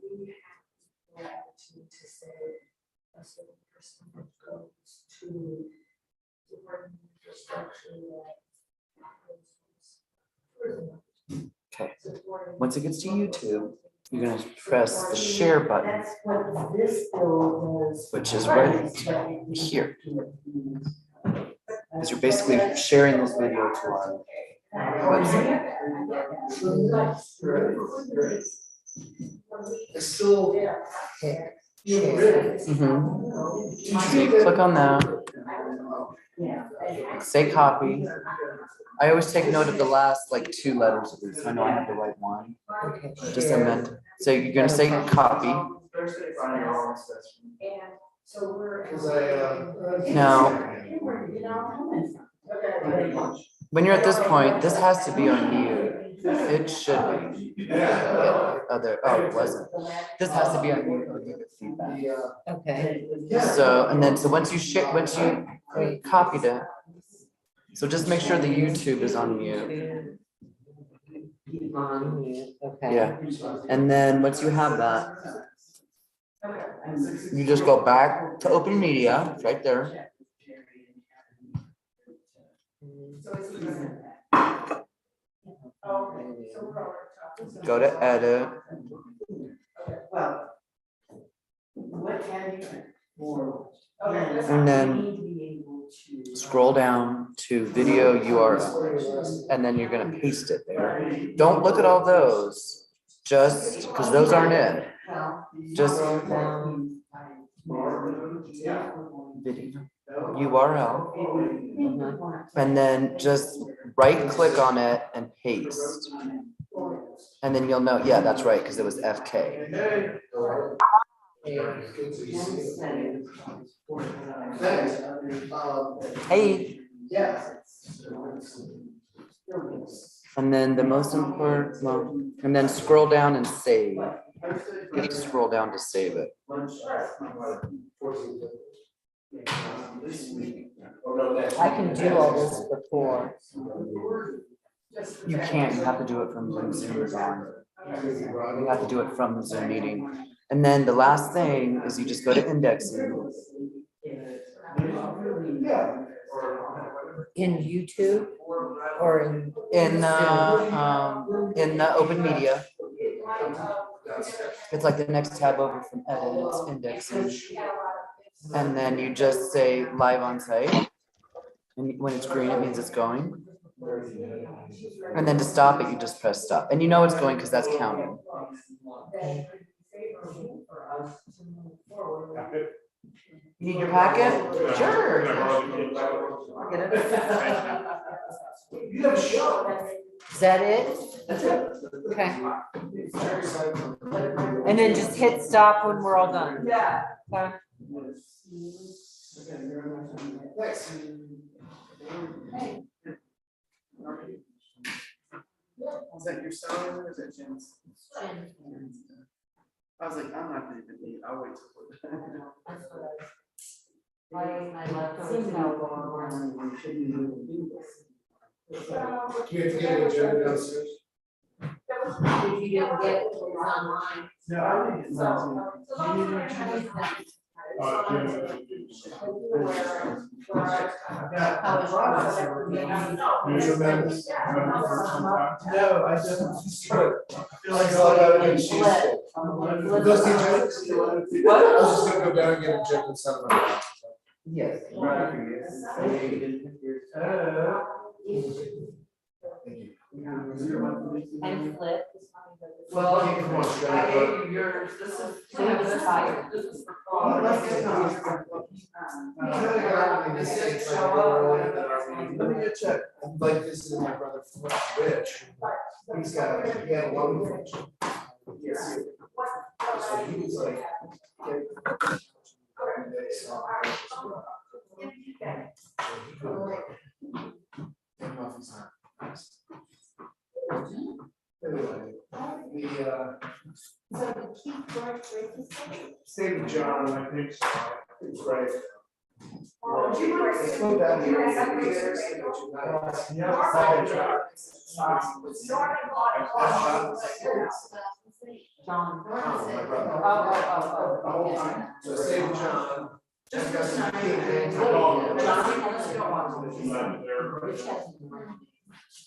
we have the latitude to say a certain percentage goes to different infrastructure that. Okay. Once it gets to YouTube, you're going to press the share button, That's what this bill does. which is right here. Because you're basically sharing this video to our website. So you click on that, say copy. I always take note of the last like 2 letters of this, so I know I have the right one. Just amend. So you're gonna say copy. Now, when you're at this point, this has to be on mute. It should be. Oh, it wasn't. This has to be on mute or you get feedback. Okay. So, so once you copied it, so just make sure the YouTube is on mute. On mute, okay. Yeah, and then once you have that, you just go back to open media, it's right there. Go to edit. And then scroll down to video URL, and then you're gonna paste it there. Don't look at all those, just because those aren't it. Just video URL, and then just right click on it and paste. And then you'll know, yeah, that's right, because it was FK. Hey. And then the most important, well, and then scroll down and save. You need to scroll down to save it. I can do all this before. You can't, you have to do it from when Zoom is on. You have to do it from the Zoom meeting. And then the last thing is you just go to indexing. In YouTube or in the open media. It's like the next tab over from edit, it's indexing. And then you just say live on site. And when it's green, it means it's going. And then to stop it, you just press stop. And you know it's going because that's counting. You need your packet? Sure. Get it? is that it? Okay. And then just hit stop when we're all done. Yeah. Okay. Is that your son or is that Jen's? I was like, I'm not gonna even eat, I'll wait till. I love to know. You have to get an agenda downstairs. If you didn't get it, it was online. No, I didn't. No, I just feel like All I gotta do is choose it. Those What? I was just gonna go down and get a check and send them out. Yes. And flip. Well, Come on, I gave you yours, this is for fraud. Let me get check. Like this is my brother Rich. He's got, he had a lung infection. Yes. So he was like. Anyway, State of John, I think so. It's right. Slow down here. Yeah. John. My brother. Oh, The whole time. So say to John. Just got some for big tonight. things. Well, Yeah. Johnny wants to go on. Rich hasn't run.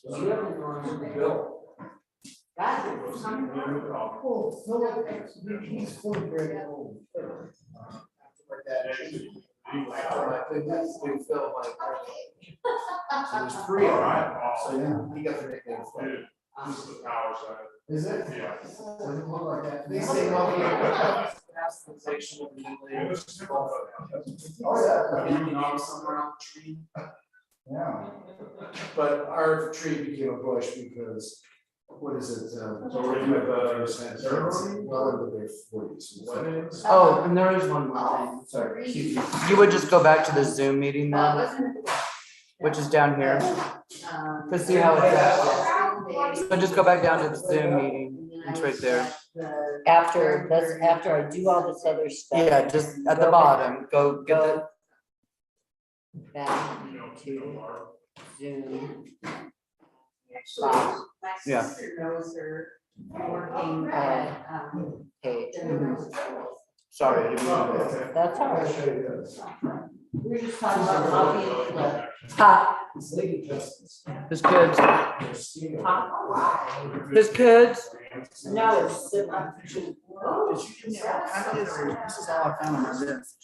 You haven't gone Bill. Cool. No, like, he's fully very old. Like that. My big Phil, like. So there's three of them. So yeah, he got the nickname Phil. This is the power side. Is it? Yeah. Doesn't look like that. They say, well, yeah. Customization of the name. Oh, yeah. Name somewhere on the tree. Yeah. But our tree became a bush because, what is it? So we're gonna have the ceremony? Well into their forties. Oh, and there is one more thing, sorry. You would just go back to the Zoom meeting then, which is down here, to see how it's at. So just go back down to the Zoom meeting, it's right there. After, that's after I do all this other stuff. Yeah, just at the bottom, go get the, Back to Zoom. Stop. Yeah. My sister knows her working Page. sorry, I didn't mean to do that. That's all right. We were just talking about copying the. Ha, It's Lady Justice. his kids, They're stealing. his kids. No, it's. Did you give me all kind of, or this is all I found on my list?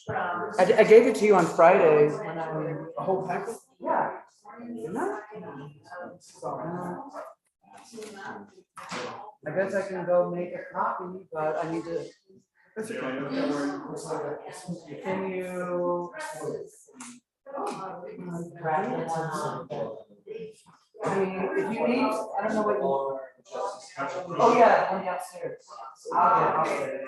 I gave it to you on Friday. A whole packet? Yeah. Didn't I? I guess I can go make a copy, but I need to. Can you? I mean, if you need, I don't know what you. Oh, yeah, one downstairs. I'll get it.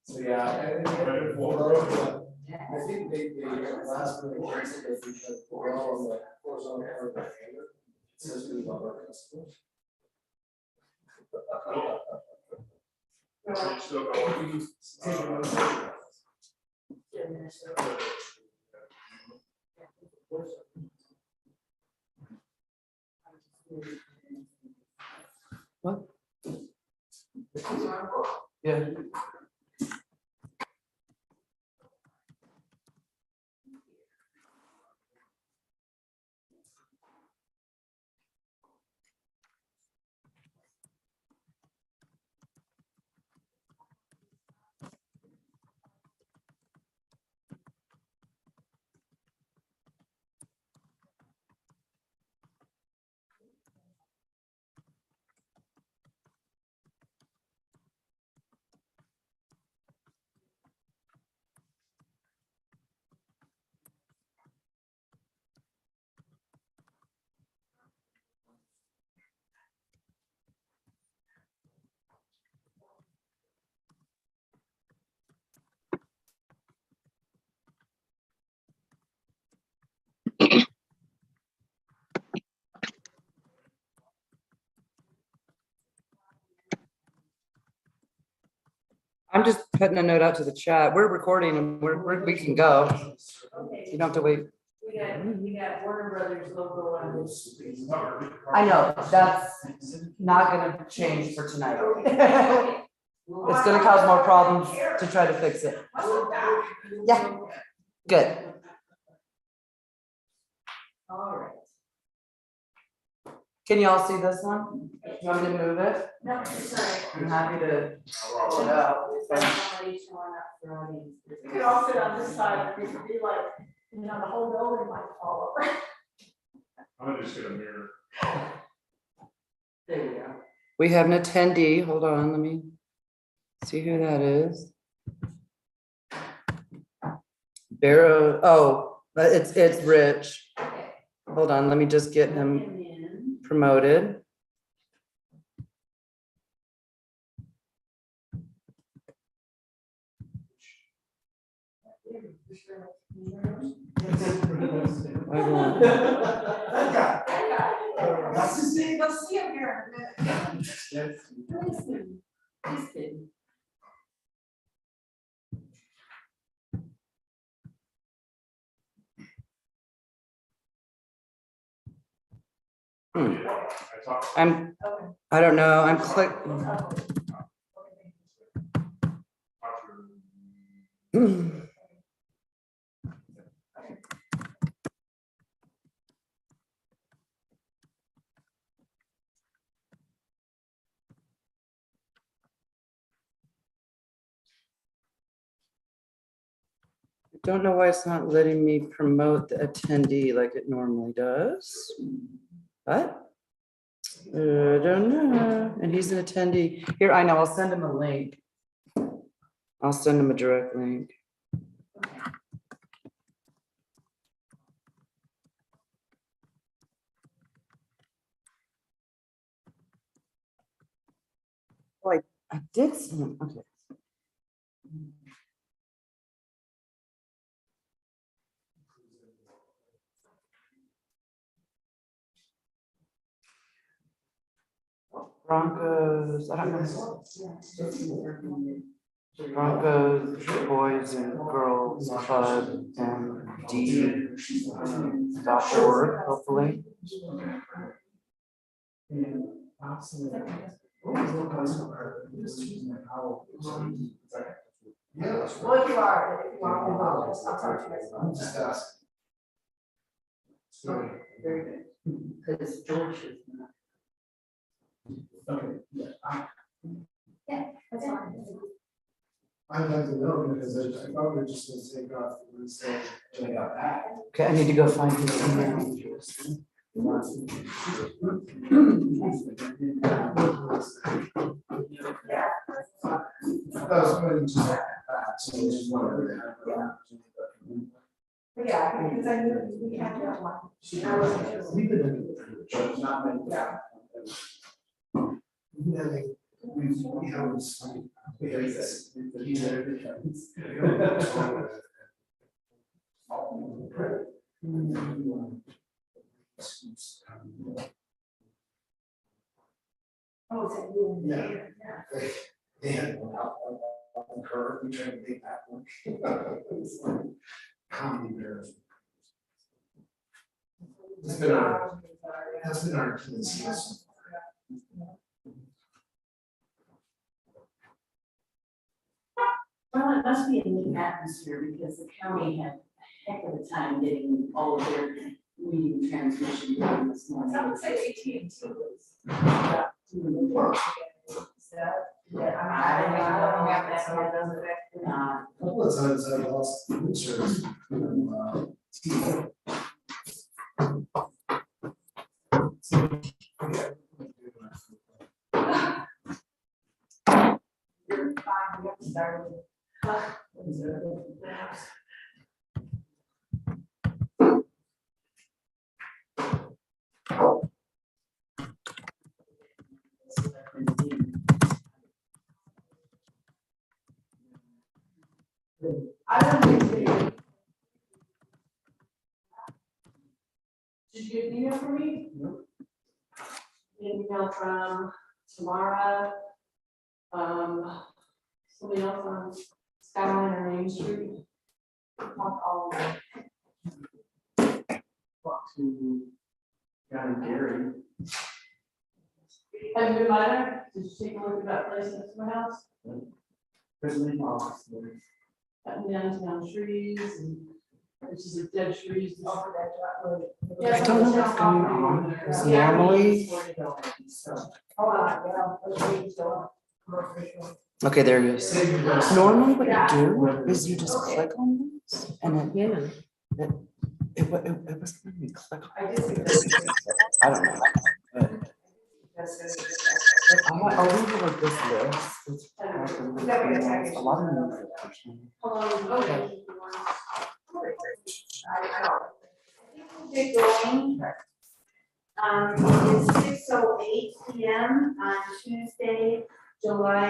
So, yeah. I think they last minute canceled it because we're all on the horizontal part of the hangar. It says we love our customers. Still going. What? Yeah. I'm just putting a note out to the chat. We're recording and we can go. You don't have to wait. We got Warner Brothers logo on this. I know, that's not gonna change for tonight. It's gonna cause more problems to try to fix it. Yeah, good. All right. Can you all see this one? You want me to move it? No, sorry. I'm happy to pull it out. You could all sit on this side, it could be like, you know, the whole building might fall over. I'm gonna just get a mirror. There you go. We have an attendee. Hold on, let me see who that is. Barrow, oh, it's Rich. Hold on, let me just get him promoted. That's his see, you'll see him here in a minute. Just kidding. Hmm, I talked. I don't know, I'm click. I don't know why it's not letting me promote the attendee like it normally does. But I don't know. And he's an attendee. Here, I know, I'll send him a link. I'll send him a direct link. Oh, I did see him. Okay. Broncos, I don't know. Broncos, Boys and Girls Club, MD.org, hopefully. Well, if you are, I'll talk to you guys about Just that. ask. Very good. Because George is not. That's fine. I'd like to know because I thought we were just gonna take off Wednesday and I got back. Okay, I need to go find his email. That was when you just got back, so I just wanted to have an opportunity. But yeah, because I knew we had that one. We've been in the church, not many. We haven't. Oh, is that you? Yeah. They had one out on the curve, we tried to take that one. It's like comedy bears. That's been our kids, yes. Well, it must be a neat atmosphere because the county had a heck of a time getting all of their meeting transmission done this morning. I would say AT&T was. I don't know if that's what it does affect or not. A couple of times I lost food service. TV. You're fine, we have to start with. I don't think. Did you get an email from me? No. An email from Tamara. Somebody else on Skyline or Main Street. Not all of them. Talk to Guy Gary. Have you been by there? Did you take a look at that place next to my house? There's an office there. Cutting down trees and this is a dead trees. I don't know what's going on, because normally, Hold on, yeah. okay, there he is. Normally what you do is you just click on this and then it wasn't letting me click on I it. just. I don't know. I'll leave it like this list. It's a lot of them. Okay. Get going. It is 6:08 PM on Tuesday, July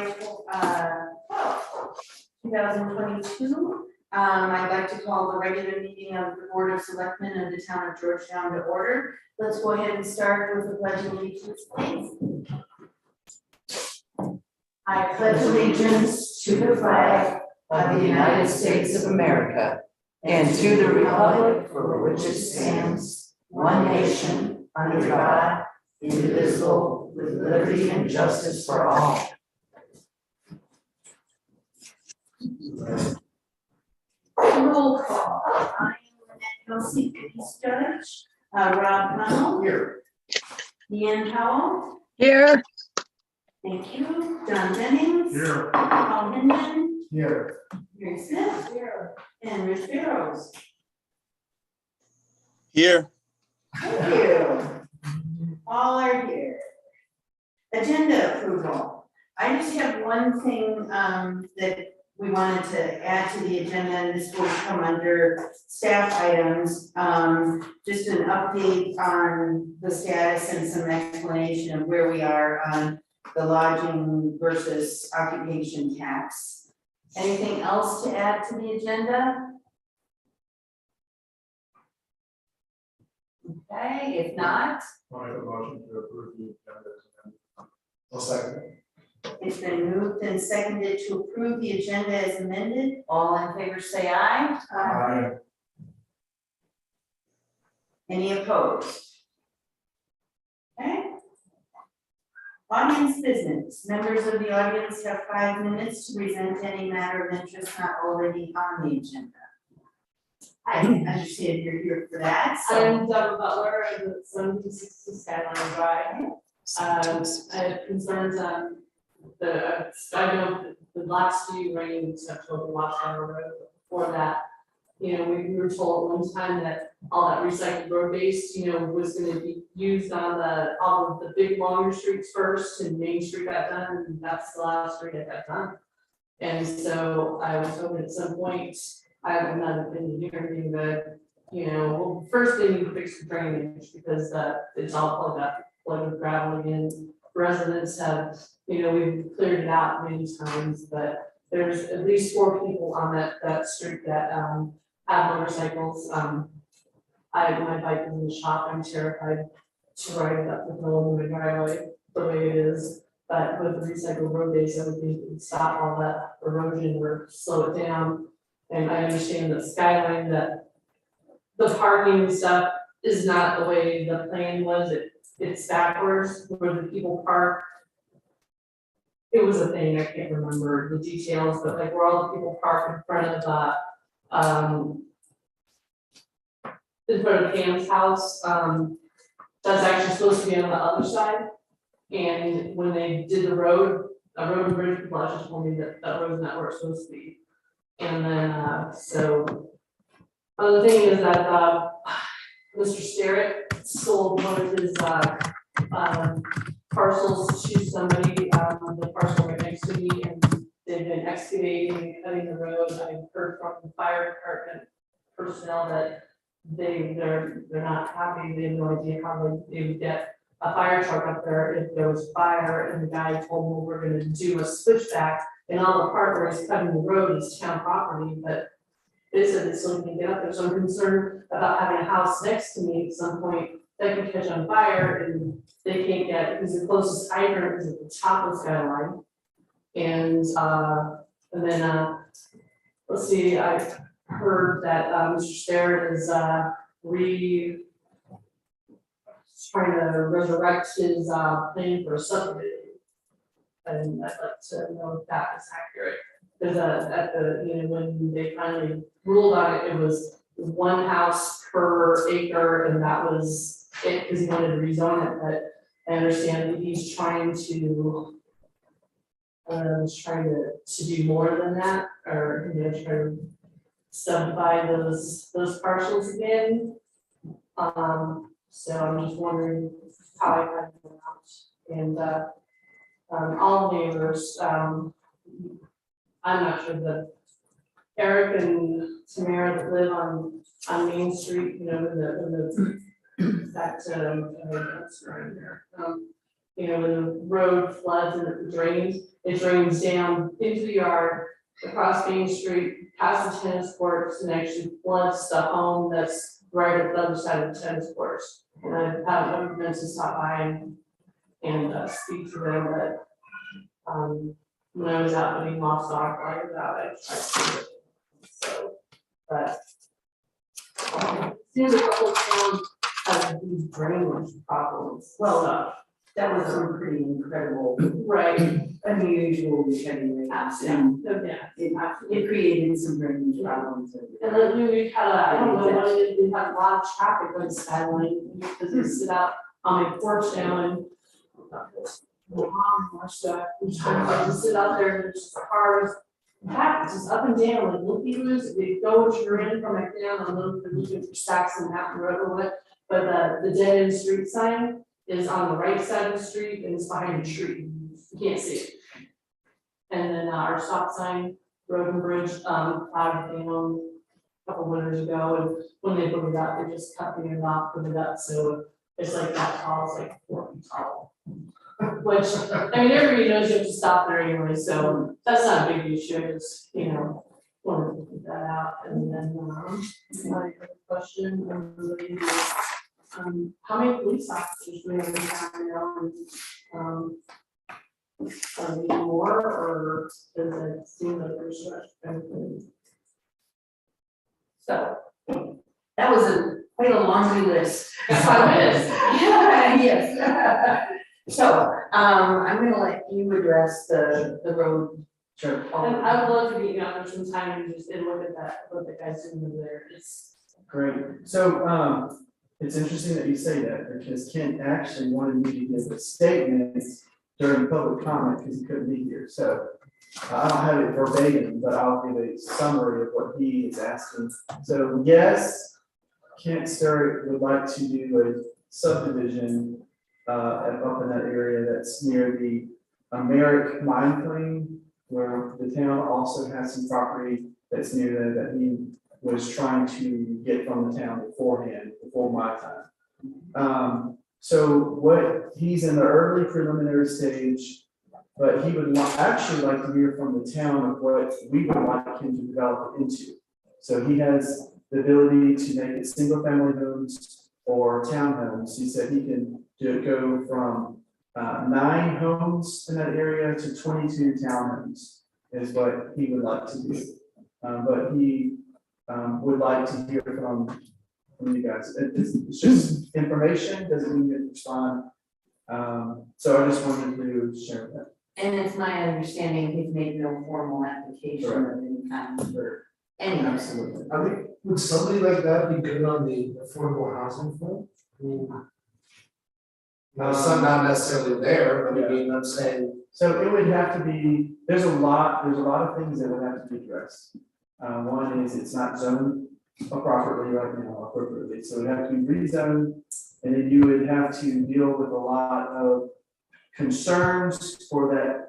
2022. I'd like to call the regular meeting of the Board of Selectmen of the Town of Georgetown to order. Let's go ahead and start with the pledge of allegiance, please. I pledge allegiance to the flag of the United States of America and to the republic for which it stands, one nation, under God, indivisible, with liberty and justice for all. Roll call. I am Lynette Kelsey, Peace Judge. Rob Connell. Here. Deanne Powell. Here, Thank you. John Jennings. Here. Paul Hinman. Here. Mary Smith. Here. And Rich Barrows. here, Thank you. All are here. Agenda approval. I just have one thing that we wanted to add to the agenda, and this will come under staff items. Just an update on the status and some explanation of where we are on the lodging versus occupation tax. Anything else to add to the agenda? Okay, if not, I'll make a motion to approve the agenda as amended. I'll second. it's been moved and seconded to approve the agenda as amended. All in favor say aye. Aye. Any opposed? Okay. Audience business. Members of the audience have 5 minutes to present any matter of interest not already on the agenda. I understand you're here for that, so. I'm Deborah Butler, I'm at 1760 Skyline Drive. I have concerns on I know the last few rains have told the Watchtower Road, but before that, we were told at one time that all that recycled road base, was gonna be used on all of the big longer streets first, and Main Street got done, and that's the last street that got done. And so I was hoping at some point, I'm not an engineer, anything, but, well, first they need to fix the drainage, because it's all plugged up, plugged with gravel again. Residents have, we've cleared it out many times, but there's at least 4 people on that street that have motorcycles. My bike is in the shop, I'm terrified to ride it up the hill in my driveway the way it is. But with the recycled road base, I would think it would stop all that erosion or slow it down. And I understand that Skyline, that the parking and stuff is not the way the plan was, it's backwards, where the people park. It was a thing, I can't remember the details, but like where all the people park in front of Pam's house, that's actually supposed to be on the other side. And when they did the road, a road and bridge people actually told me that road's not where it's supposed to be. And then, so, the thing is that, Mr. Sterrett sold one of his, parcels to somebody, the parcel right next to me, and they've been excavating and cutting the road. I've heard from the fire department personnel that they're not happy, they have no idea how they would get a fire truck up there if there was fire, and the guy told me we're gonna do a switchback. And all the part where it's cutting the road is town property, but they said they still can get up there, so I'm concerned about having a house next to me at some point that could catch on fire, and they can't get, because the closest hydrant is at the top of Skyline. And then, let's see, I heard that, Mr. Sterrett is, trying to resurrect his, plan for a subdivision. And I'd like to know if that is accurate, because at the, when they finally ruled on it, it was 1 house per acre, and that was it, because he wanted to rezone it, but I understand that he's trying to do more than that, or, try to subdivide those parcels again. So I'm just wondering how I can do that, and, all neighbors, I'm not sure that Eric and Tamara that live on Main Street, in the that's around there. When the road floods and it drains down into the yard, across Main Street, past the tennis courts, and actually floods the home that's right at the other side of the tennis courts. And I've meant to stop by and speak to them, but when I was out getting lost dog like that, I tried to do it. So, but seems like the whole town has these drainage problems. Well, that was some pretty incredible, Right. unusual heavy rains. Yeah. It created some drainage problems. And then we had I don't know what it is, we had a lot of traffic on Skyline, because we sit out on my porch now and we try to sit out there and there's just cars. In fact, it's just up and down, like loopy-loos, they go to your end from like down, and then they're looking for stacks and Mountain Road or what. But the dead end street sign is on the right side of the street and it's behind a tree, you can't see it. And then our stop sign, road and bridge, plowed down a couple winters ago, and when they put it up, they just cut the end off, put it up, so it's like that tall, it's like 4 feet tall. Which, I mean, everybody knows you have to stop there anyway, so that's not a big issue, it's, wanted to put that out, and then, my other question, related is, how many police officers do we have in town now? Are we more, or does it seem like there's everything? So, that was quite a laundry list. That's how it is. Yeah, yes. So, I'm gonna let you address the road. Sure. And I would love to be out there sometime and just look at that, what the guys doing over there, it's. Great. So, it's interesting that you say that because Kent actually wanted me to give a statement during public comment because he couldn't be here. So I don't have it verbatim, but I'll give a summary of what he is asking. So yes, Kent Sturrock would like to do a subdivision up in that area that's near the Merrick mine claim, where the town also has some property that's near there that he was trying to get from the town beforehand, before my time. So what, he's in the early preliminary stage, but he would actually like to hear from the town of what we would like him to develop it into. So he has the ability to make it single family homes or townhomes. He said he can go from 9 homes in that area to 22 townhomes is what he would like to do. But he would like to hear from you guys. It's just information, doesn't mean to respond. So I just wanted to share that. And it's my understanding he's made no formal application of any kind. Sure. Anyway, Absolutely. I mean, would somebody like that be good on the affordable housing front? I mean, some not necessarily there, but I mean, I'm saying. So it would have to be, there's a lot of things that would have to be addressed. One is it's not zoned appropriately right now, appropriately, so it would have to be rezoned. And then you would have to deal with a lot of concerns for that.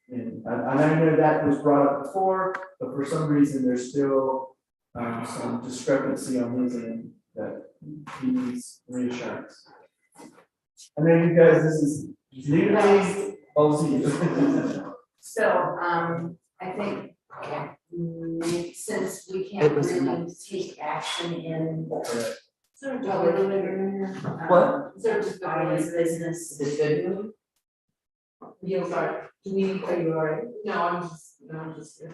And I know that was brought up before, but for some reason, there's still some discrepancy on his end that he needs reassurance. I know you guys, this is new to me, all to you. so, I think, since we can't It was really take action in Correct. Is there a public dog hearing, What? Is there just on this business. Is it good? Yeah, sorry, Are you all right? no, I'm just. Do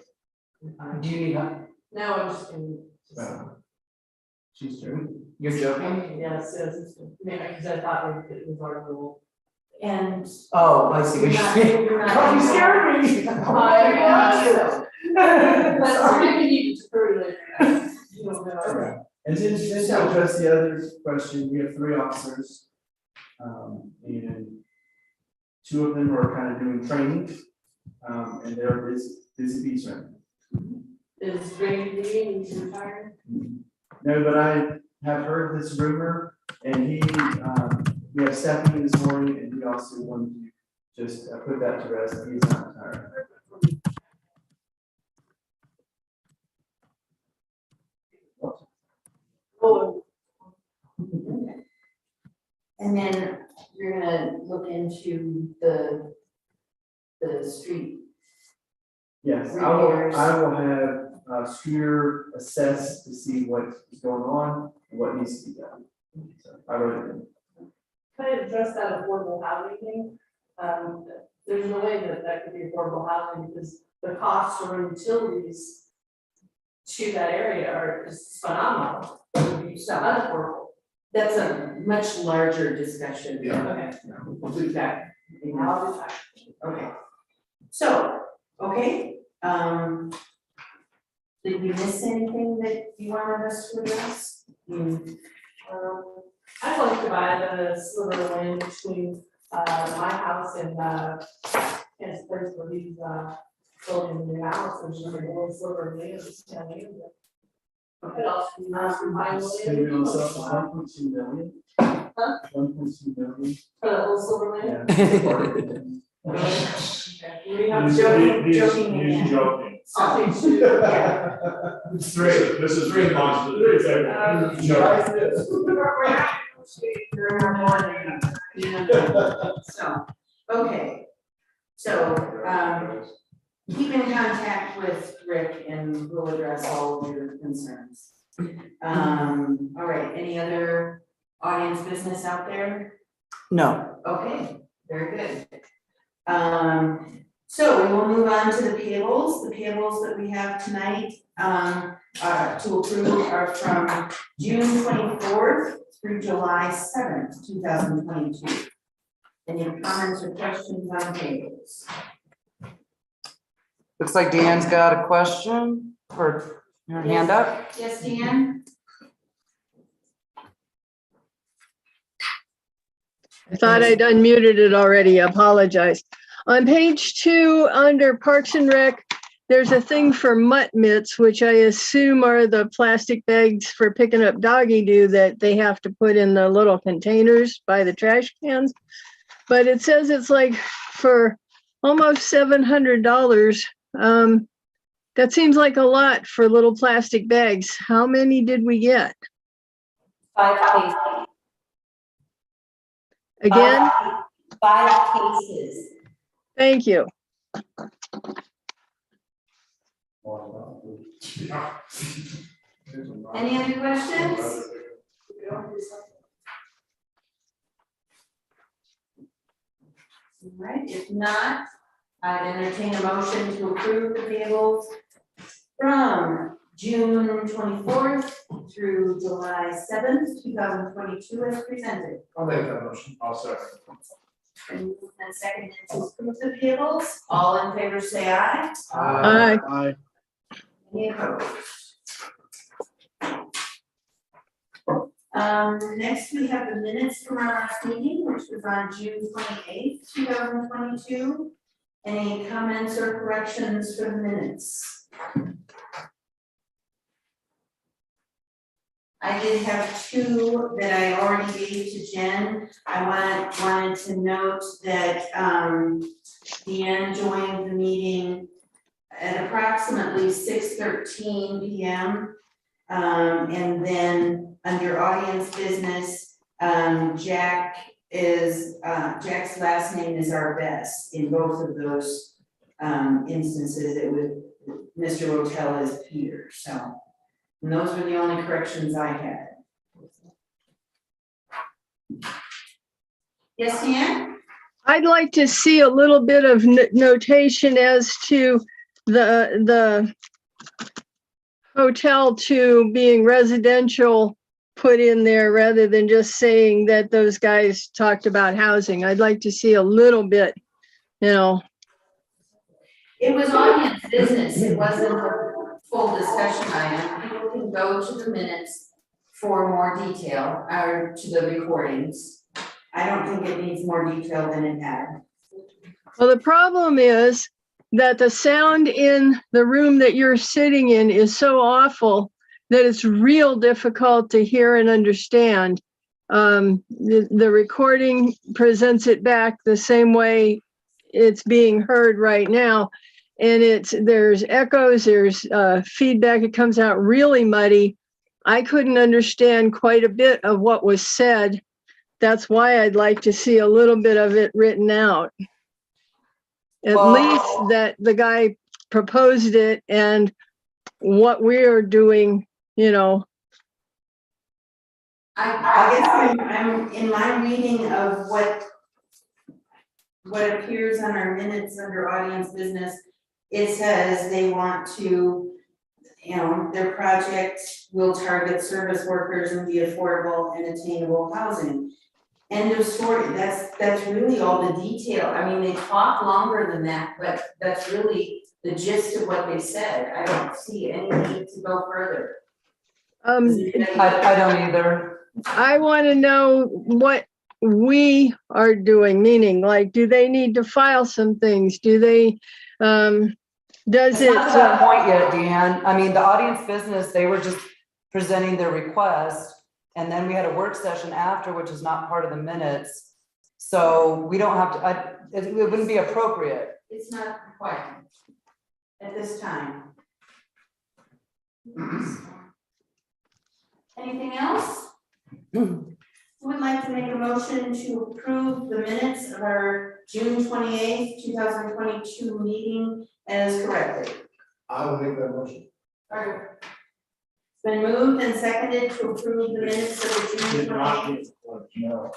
you need help? No, I'm just kidding. She's doing. You're joking? Yes, maybe, because I thought it was our rule. And Oh, I see what you're saying. you're not. Oh, you scared me. But maybe you to prove it. You don't know. Okay. And then to address the other question, we have 3 officers. And 2 of them are kind of doing training, and they're busy bees right now. Is Randy Lee, he's retired? No, but I have heard this rumor, and we have staff meeting this morning, and he also wanted to just put that to rest, he's not retired. Oh, And then you're gonna look into the street. Yes, Repairs. I will have Streeter assess to see what is going on and what needs to be done. So I wrote it in. can I address that affordable housing thing? There's no way that that could be affordable housing because the costs of utilities to that area are just phenomenal. It would be so unaffordable. That's a much larger discussion. Yeah. Okay, We've got, I'll do that. okay. So, okay, did we miss anything that you wanted us to address? I'd like to buy the sliver of land between, my house and, his place where he's, building the new house, there's just a little sliver of land, just 10 acres. What else can you ask for buying Maybe it'll sell land? for 1.2 million. Huh? 1.2 million. For that little silver land? Yeah. Okay. We have He's- joking- he's- joking He's again. joking. I'll take two. It's three. This is three months. So, okay, so, keep in contact with Rick and we'll address all of your concerns. All right, any other audience business out there? No, Okay, very good. So we will move on to the payables. The payables that we have tonight, to approve are from June 24th through July 7th, 2022. Any comments or questions on payables? looks like Deanne's got a question or her hand up. Yes, Deanne? I thought I'd unmuted it already, I apologize. On page 2, under Parks and Rec, there's a thing for mutt mitts, which I assume are the plastic bags for picking up doggy doo that they have to put in the little containers by the trash cans. But it says it's like for almost $700. That seems like a lot for little plastic bags. How many did we get? 5 cases. Again, 5 cases. thank you. Any other questions? All right, if not, I'd entertain a motion to approve the payables from June 24th through July 7th, 2022 as presented. I'll make that motion. I'll second. And seconded to approve the payables. All in favor, say aye. Aye. Any opposed? Next, we have the minutes from our last meeting, which was on June 28th, 2022. Any comments or corrections for the minutes? I did have 2 that I already gave to Jen. I wanted to note that Deanne joined the meeting at approximately 6:13 PM. And then under audience business, Jack's last name is our best in both of those instances. It was Mr. Rotel is Peter, so. And those were the only corrections I had. Yes, Deanne? I'd like to see a little bit of notation as to the hotel to being residential put in there rather than just saying that those guys talked about housing. I'd like to see a little bit, It was audience business. It wasn't a full discussion item. People can go to the minutes for more detail, or to the recordings. I don't think it needs more detail than it had. well, the problem is that the sound in the room that you're sitting in is so awful that it's real difficult to hear and understand. The recording presents it back the same way it's being heard right now. And there's echoes, there's feedback, it comes out really muddy. I couldn't understand quite a bit of what was said. That's why I'd like to see a little bit of it written out. At Well- least that the guy proposed it and what we are doing, you know. I guess I'm in my reading of what appears on our minutes under audience business. It says they want to, you know, their project will target service workers and be affordable and attainable housing. End of story. That's really all the detail. I mean, they talk longer than that, but that's really the gist of what they said. I don't see any need to go further. I don't either. I want to know what we are doing, meaning like, do they need to file some things? Do they, does It's it? not to that point yet, Deanne. I mean, the audience business, they were just presenting their request. And then we had a work session after, which is not part of the minutes. So we don't have to, it wouldn't be appropriate. It's not required at this time. Anything else? Who would like to make a motion to approve the minutes of our June 28th, 2022 meeting as corrected? I will make that motion. It's been moved and seconded to approve the minutes of the June Did not 28th, get no.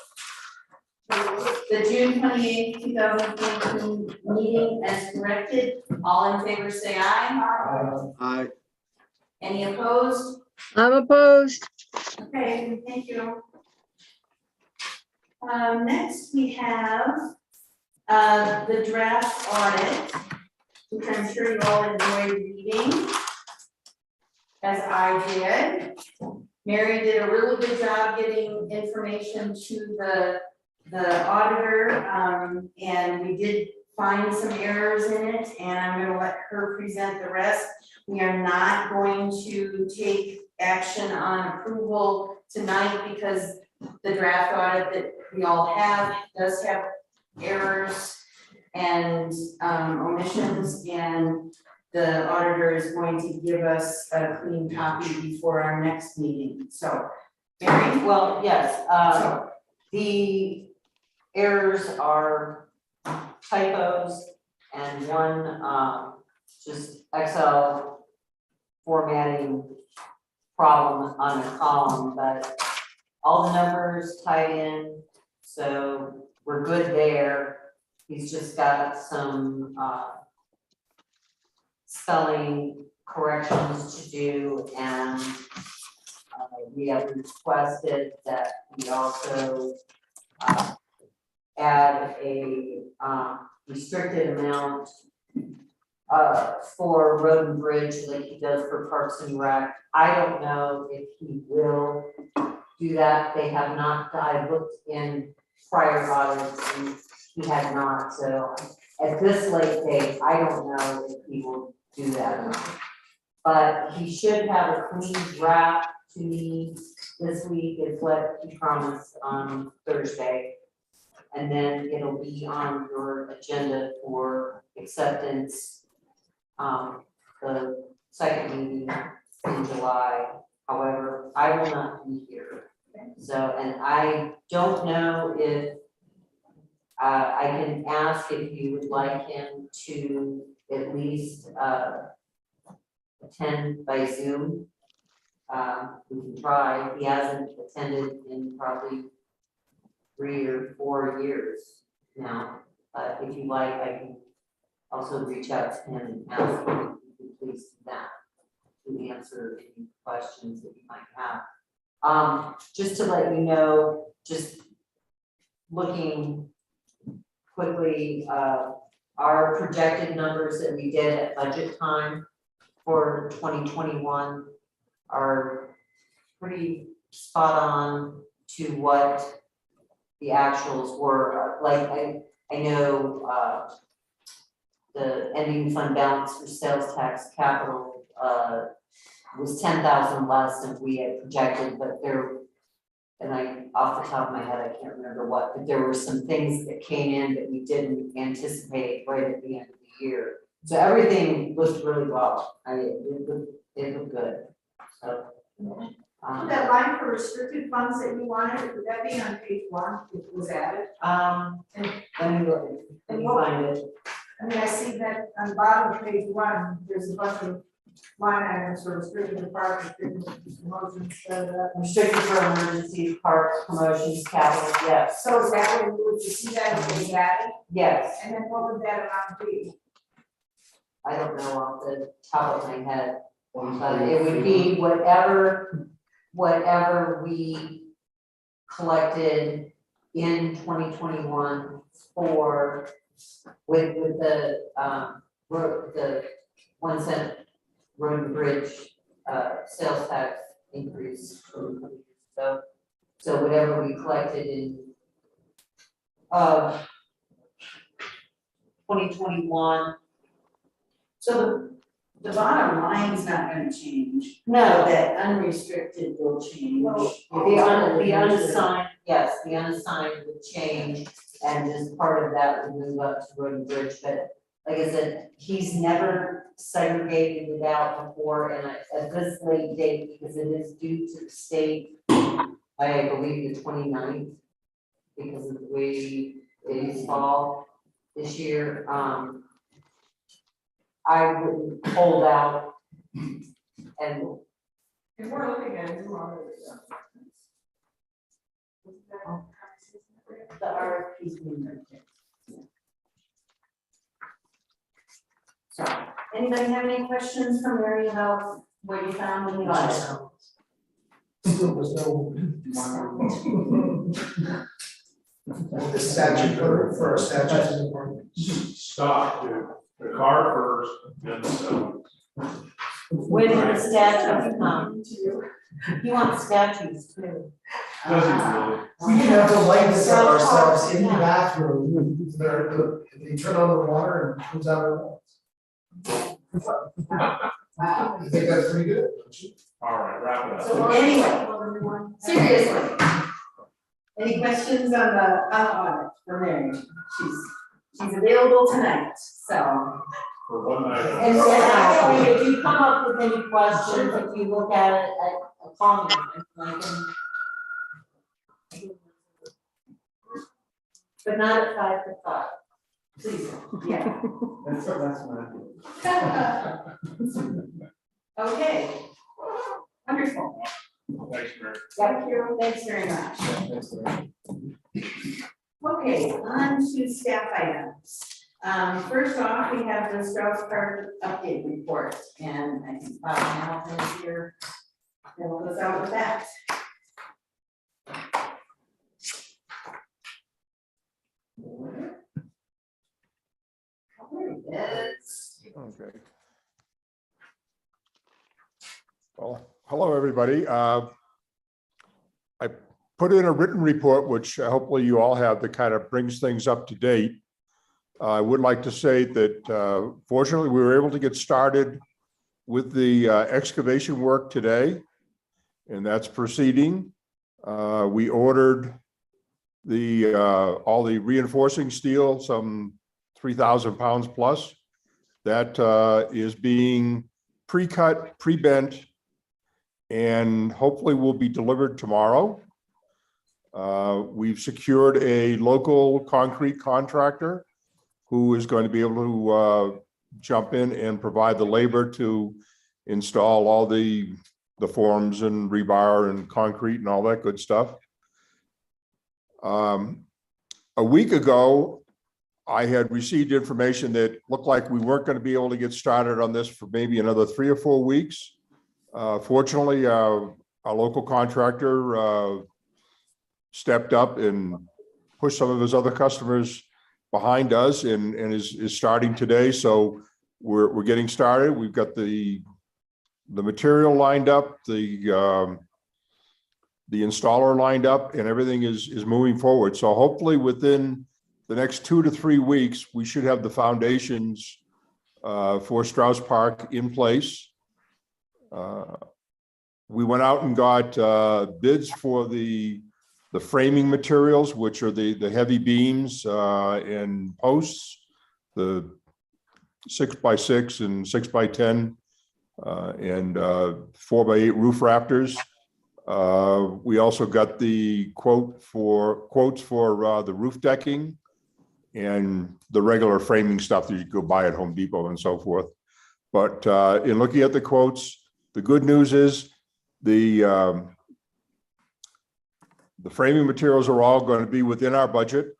the June 28th, 2022 meeting as corrected. All in favor, say aye. Aye. Any opposed? I'm opposed. Okay, thank you. Next we have, the draft audit, which I'm sure you all enjoyed reading, as I did. Mary did a really good job getting information to the auditor, and we did find some errors in it, and I'm gonna let her present the rest. We are not going to take action on approval tonight because the draft audit that we all have does have errors and omissions, and the auditor is going to give us a clean copy before our next meeting. So, Mary? Well, yes, the errors are typos and one, just Excel formatting problem on a column, but all the numbers tied in, so we're good there. He's just got some, spelling corrections to do, and we have requested that we also add a restricted amount for road and bridge like he does for Parks and Rec. I don't know if he will do that. They have not, I looked in prior audits and he had not, so at this late date, I don't know if he will do that or not. But he should have a clean draft to me this week, is what he promised on Thursday. And then it'll be on your agenda for acceptance, the second meeting in July. However, I will not be here. So, and I don't know if, I can ask if you would like him to at least, attend by Zoom. We can try. He hasn't attended in probably 3 or 4 years now. But if you like, I can also reach out to him and ask him if he could please do that to answer any questions that you might have. Just to let you know, just looking quickly, our projected numbers that we did at budget time for 2021 are pretty spot on to what the actuals were. Like I know the ending fund balance for sales tax capital was 10,000 less than we had projected, but there, and I, off the top of my head, I can't remember what, but there were some things that came in that we didn't anticipate right at the end of the year. So everything looked really well. It looked good. So So that line for restricted funds that you wanted, would that be on page 1, if it was added? Let me look, let me find it. I mean, I see that on the bottom of page 1, there's a bunch of line items for restricted department, restricted promotions, Restricted for emergencies, parks, promotions, capital, yes, So is that what you would see that if it was added? yes. And then what would that amount be? I don't know off the top of my head, but it would be whatever we collected in 2021 for, with the, the 1 cent road and bridge, sales tax increase. So whatever we collected in, 2021. So the bottom line's not gonna change. No, That unrestricted will change. the unassigned, yes, the unassigned would change, and just part of that would move up to road and bridge, but like I said, he's never segregated it out before, and at this late date, because it is due to the state, I believe the 29th, because of the way days fall this year, I wouldn't hold out and And we're looking at new auditors. the RFP's being written. So, anybody have any questions for Mary about what you found in the audit? There was no. The statute for our statute. Stop, dude. The car first, then the cell. When did the statutes come? He wants statutes too. Doesn't really. We can have the lights set ourselves in the bathroom, they turn on the water and it comes out of the lights. I think that's pretty good, don't you? All right, wrap it up. So anyway, seriously, any questions on the audit for Mary? She's available tonight, so. For one night. And actually, if you come up with any questions, if you look at it, call me. But not at 5 to 5. Please, yeah. That's fine. Okay. Wonderful. Thanks, Mary. Thank you. Thanks very much. Okay, on to staff items. First off, we have the Strauss Park update report, and I think Bob Hamilton is here. And we'll go out with that. Okay. Well, hello, everybody. I put in a written report, which hopefully you all have, that kind of brings things up to date. I would like to say that fortunately, we were able to get started with the excavation work today, and that's proceeding. We ordered all the reinforcing steel, some 3,000 pounds plus. That is being pre-cut, pre-bent, and hopefully will be delivered tomorrow. We've secured a local concrete contractor who is going to be able to jump in and provide the labor to install all the forms and rebar and concrete and all that good stuff. A week ago, I had received information that looked like we weren't going to be able to get started on this for maybe another 3 or 4 weeks. Fortunately, our local contractor stepped up and pushed some of his other customers behind us and is starting today. So we're getting started. We've got the material lined up, the installer lined up, and everything is moving forward. So hopefully within the next 2 to 3 weeks, we should have the foundations for Strauss Park in place. We went out and got bids for the framing materials, which are the heavy beams and posts, the 6x6 and 6x10 and 4x8 roof rafters. We also got the quotes for the roof decking and the regular framing stuff that you go buy at Home Depot and so forth. But in looking at the quotes, the good news is the framing materials are all going to be within our budget.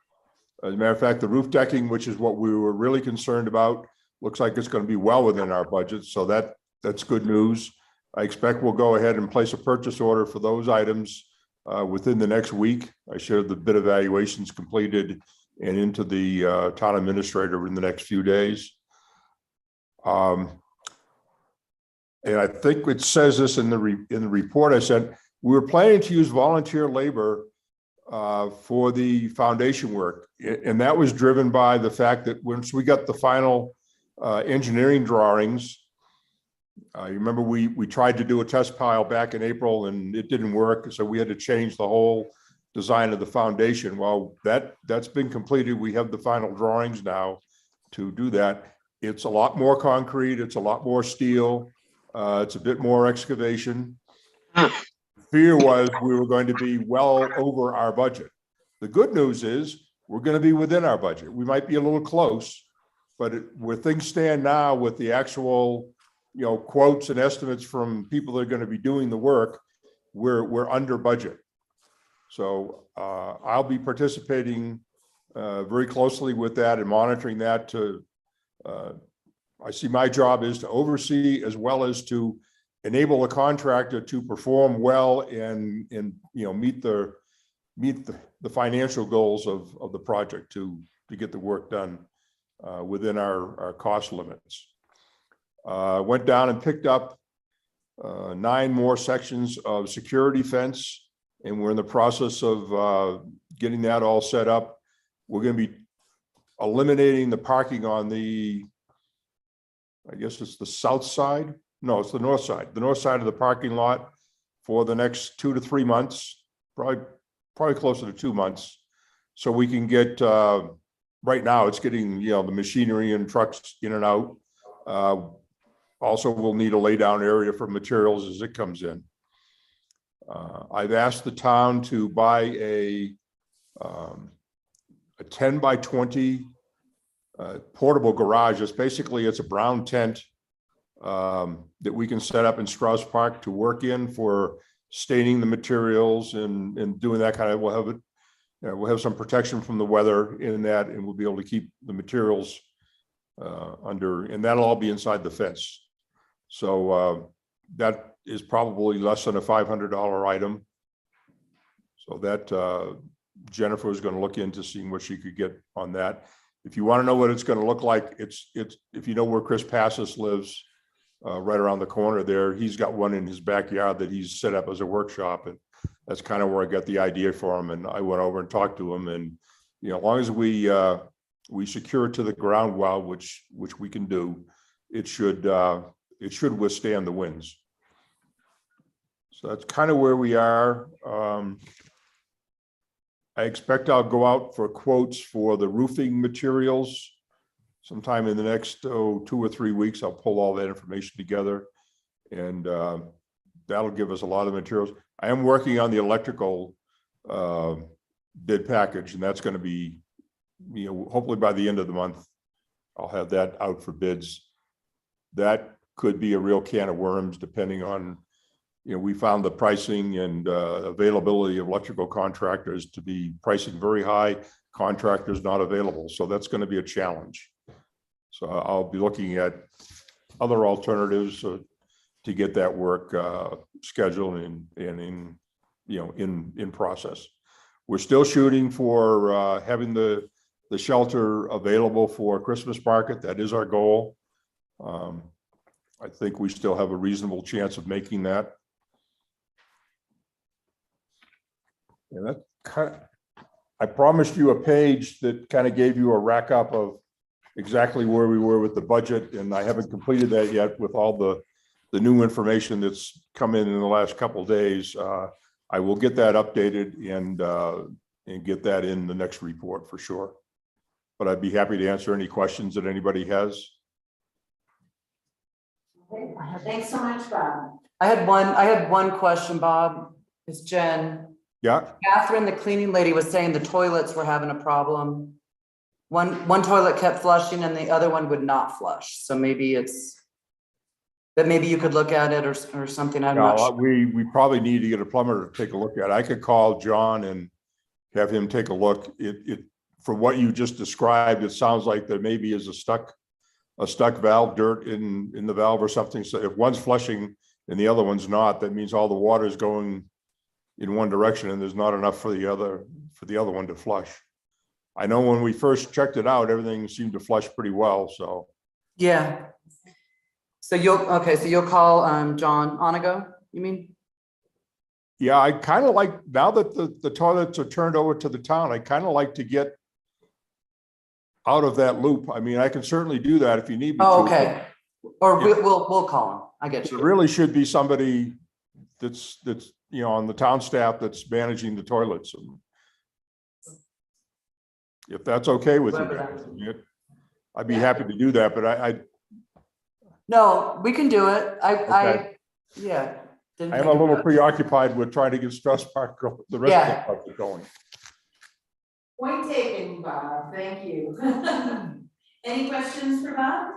As a matter of fact, the roof decking, which is what we were really concerned about, looks like it's going to be well within our budget. So that's good news. I expect we'll go ahead and place a purchase order for those items within the next week. I shared the bid evaluations completed and into the town administrator in the next few days. And I think it says this in the report I sent. We were planning to use volunteer labor for the foundation work, and that was driven by the fact that once we got the final engineering drawings, you remember we tried to do a test pile back in April and it didn't work, so we had to change the whole design of the foundation. Well, that's been completed. We have the final drawings now to do that. It's a lot more concrete. It's a lot more steel. It's a bit more excavation. Fear was we were going to be well over our budget. The good news is we're going to be within our budget. We might be a little close, but where things stand now with the actual, quotes and estimates from people that are going to be doing the work, we're under budget. So I'll be participating very closely with that and monitoring that. I see my job is to oversee as well as to enable the contractor to perform well and meet the financial goals of the project to get the work done within our cost limits. Went down and picked up 9 more sections of security fence, and we're in the process of getting that all set up. We're going to be eliminating the parking on I guess it's the south side. No, it's the north side of the parking lot for the next 2 to 3 months, probably closer to 2 months. So we can get, right now it's getting, the machinery and trucks in and out. Also, we'll need a lay down area for materials as it comes in. I've asked the town to buy a 10 by 20 portable garage. It's a brown tent that we can set up in Strauss Park to work in for staining the materials and doing that kind of. We'll have some protection from the weather in that, and we'll be able to keep the materials under, and that'll all be inside the fence. So that is probably less than a $500 item. So that Jennifer is going to look into seeing what she could get on that. If you want to know what it's going to look like, it's if you know where Chris Passis lives, right around the corner there, he's got one in his backyard that he's set up as a workshop, and that's kind of where I got the idea for him. And I went over and talked to him, and as long as we secure it to the ground well, which we can do, it should withstand the winds. So that's kind of where we are. I expect I'll go out for quotes for the roofing materials sometime in the next 2 or 3 weeks. I'll pull all that information together, and that'll give us a lot of materials. I am working on the electrical bid package, and that's going to be, hopefully by the end of the month, I'll have that out for bids. That could be a real can of worms, depending on, we found the pricing and availability of electrical contractors to be pricing very high, contractors not available. So that's going to be a challenge. So I'll be looking at other alternatives to get that work scheduled and in process. We're still shooting for having the shelter available for Christmas market. That is our goal. I think we still have a reasonable chance of making that. And that I promised you a page that kind of gave you a rack up of exactly where we were with the budget, and I haven't completed that yet with all the new information that's come in the last couple of days. I will get that updated and get that in the next report for sure. But I'd be happy to answer any questions that anybody has. Okay, thanks so much, Bob. I had one question, Bob. It's Jen. Yeah, Catherine, the cleaning lady, was saying the toilets were having a problem. One toilet kept flushing and the other one would not flush, so maybe it's. But maybe you could look at it or something, I'm not no, sure. we probably need to get a plumber to take a look at it. I could call John and have him take a look. From what you just described, it sounds like there maybe is a stuck valve, dirt in the valve or something. So if one's flushing and the other one's not, that means all the water is going in one direction and there's not enough for the other one to flush. I know when we first checked it out, everything seemed to flush pretty well, so. Yeah. So you'll call John Onago, you mean? Yeah, I kind of like, now that the toilets are turned over to the town, I kind of like to get out of that loop. I mean, I can certainly do that if you need me to. Oh, okay. Or we'll call him. I get There you. really should be somebody that's on the town staff that's managing the toilets. And if that's okay with you guys, I'd be happy to do that, but No, we can do it. Okay. Yeah. didn't I am think a little about it. preoccupied with trying to get Strauss Park, the rest of the project going. Point taken, Bob, thank you. Any questions for Bob?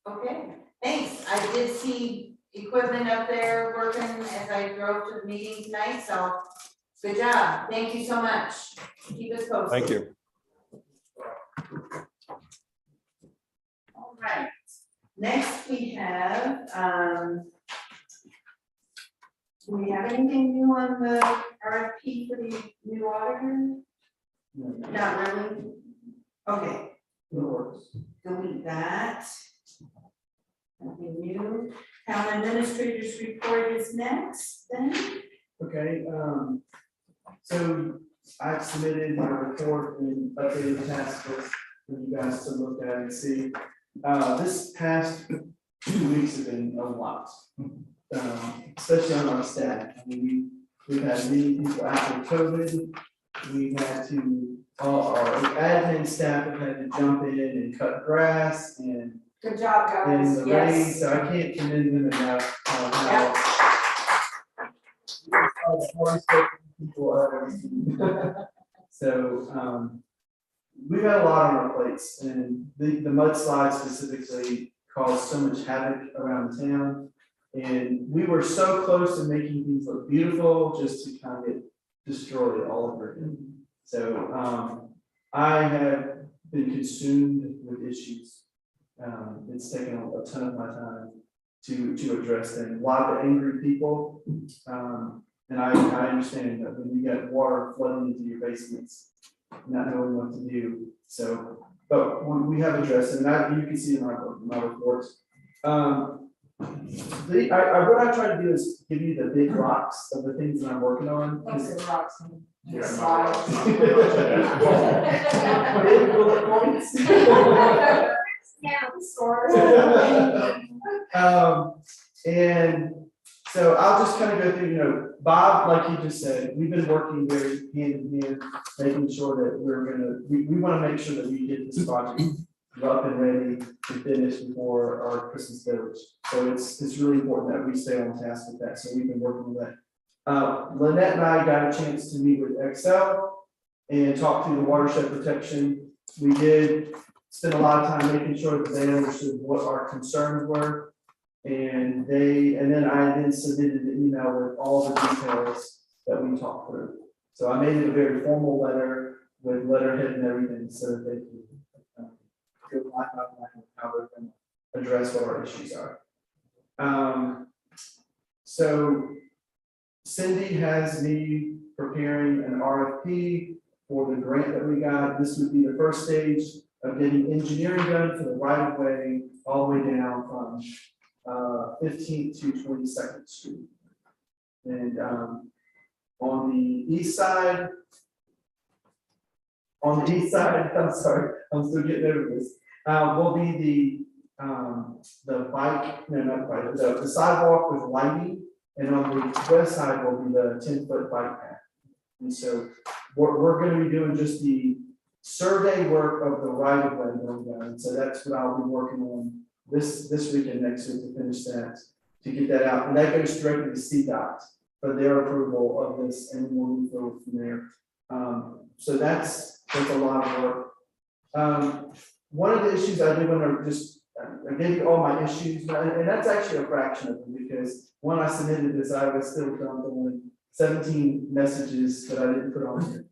Okay, thanks. I did see equipment up there working as I drove to the meeting tonight, so good job. Thank you so much. Keep us posted. Thank you. All right, next we have, do we have anything new on the RFP for the new auditor? Not really? Okay, delete that. Nothing new. Town administrator's report is next, then? Okay, so I've submitted my report and updated task list for you guys to look at and see. This past 2 weeks have been a lot, especially on our staff. I mean, we've had many people after COVID. We had to, all our admin staff have had to jump in and cut grass and Good job, in guys, the rain, yes. so I can't commend them enough. People are. So, we've had a lot on our plates, and the mudslide specifically caused so much havoc around the town. And we were so close to making things look beautiful, just to kind of get destroyed all over again. So, I have been consumed with issues. It's taken a ton of my time to address them. A lot of angry people, and I understand that when you get water flooding into your basements, not knowing what to do. So, but we have addressed it, and you can see in my reports. What I try to do is give you the big rocks of the things that I'm working on. Those are rocks. Yeah, Slides. Big bullet points. Yeah, the stores. And so I'll just kind of go through, Bob, like you just said, we've been working very hand in hand, making sure that we want to make sure that we get this project up and ready to finish before our Christmas village. So it's really important that we stay on task with that. So we've been working with that. Lynette and I got a chance to meet with Excel and talk through the watershed protection. We did spend a lot of time making sure that they understood what our concerns were. And then I submitted an email with all the details that we talked through. So I made it a very formal letter with letterhead and everything, so that they can go line by line how they're going to address what our issues are. So Cindy has me preparing an RFP for the grant that we got. This would be the first stage of getting engineering done for the right of way all the way down from 15th to 22nd Street. And on the east side, I'm sorry, I'm still getting over this, will be the sidewalk with lighting, and on the west side will be the 10-foot bike path. And so we're going to be doing just the survey work of the right of way going down. And so that's what I'll be working on this week and next week to finish that, to get that out. And that goes directly to CDOT. for their approval of this, and we'll move forward from there. So that's a lot of work. One of the issues I did want to just, I gave you all my issues, and that's actually a fraction of them, because when I submitted this, I was still dumping 17 messages that I didn't put on here.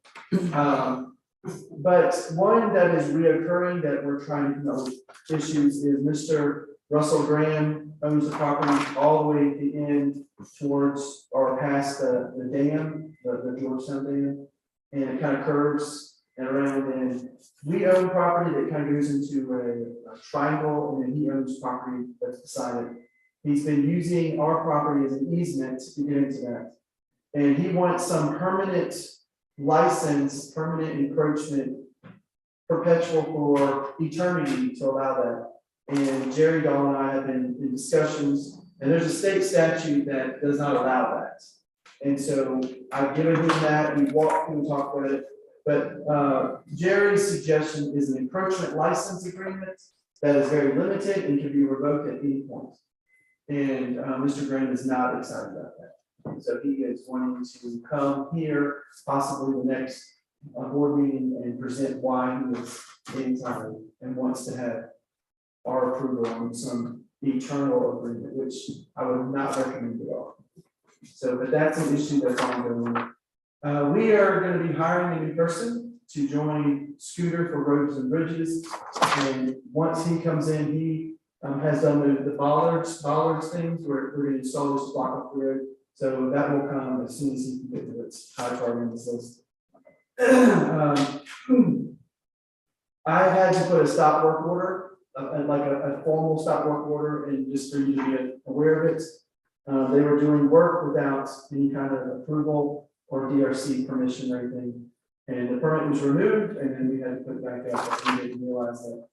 But one that is reoccurring that we're trying to know issues is Mr. Russell Graham owns the property all the way at the end towards or past the dam, the Georgetown Dam, and it kind of curves and around, and we own property that kind of goes into a triangle, and then he owns property that's beside it. He's been using our property as an easement to get into that. And he wants some permanent license, permanent encroachment, perpetual for eternity to allow that. And Jerry Dahl and I have been in discussions, and there's a state statute that does not allow that. And so I've given him that, we walked through and talked about it. But Jerry's suggestion is an encroachment license agreement that is very limited and can be revoked at any point. And Mr. Graham is not excited about that. So he is wanting to come here, possibly the next board meeting, and present why he is entitled and wants to have our approval on some eternal agreement, which I would not recommend at all. So, but that's an issue that's ongoing. We are going to be hiring a new person to join Scooter for Roads and Bridges. And once he comes in, he has done the bollards things where we're going to install this block up the road. So that will come as soon as he can get to its high priority on this list. I had to put a stop work order, like a formal stop work order, and just for you to be aware of it. They were doing work without any kind of approval or DRC permission or anything. And the permit was removed, and then we had to put it back up. We didn't realize that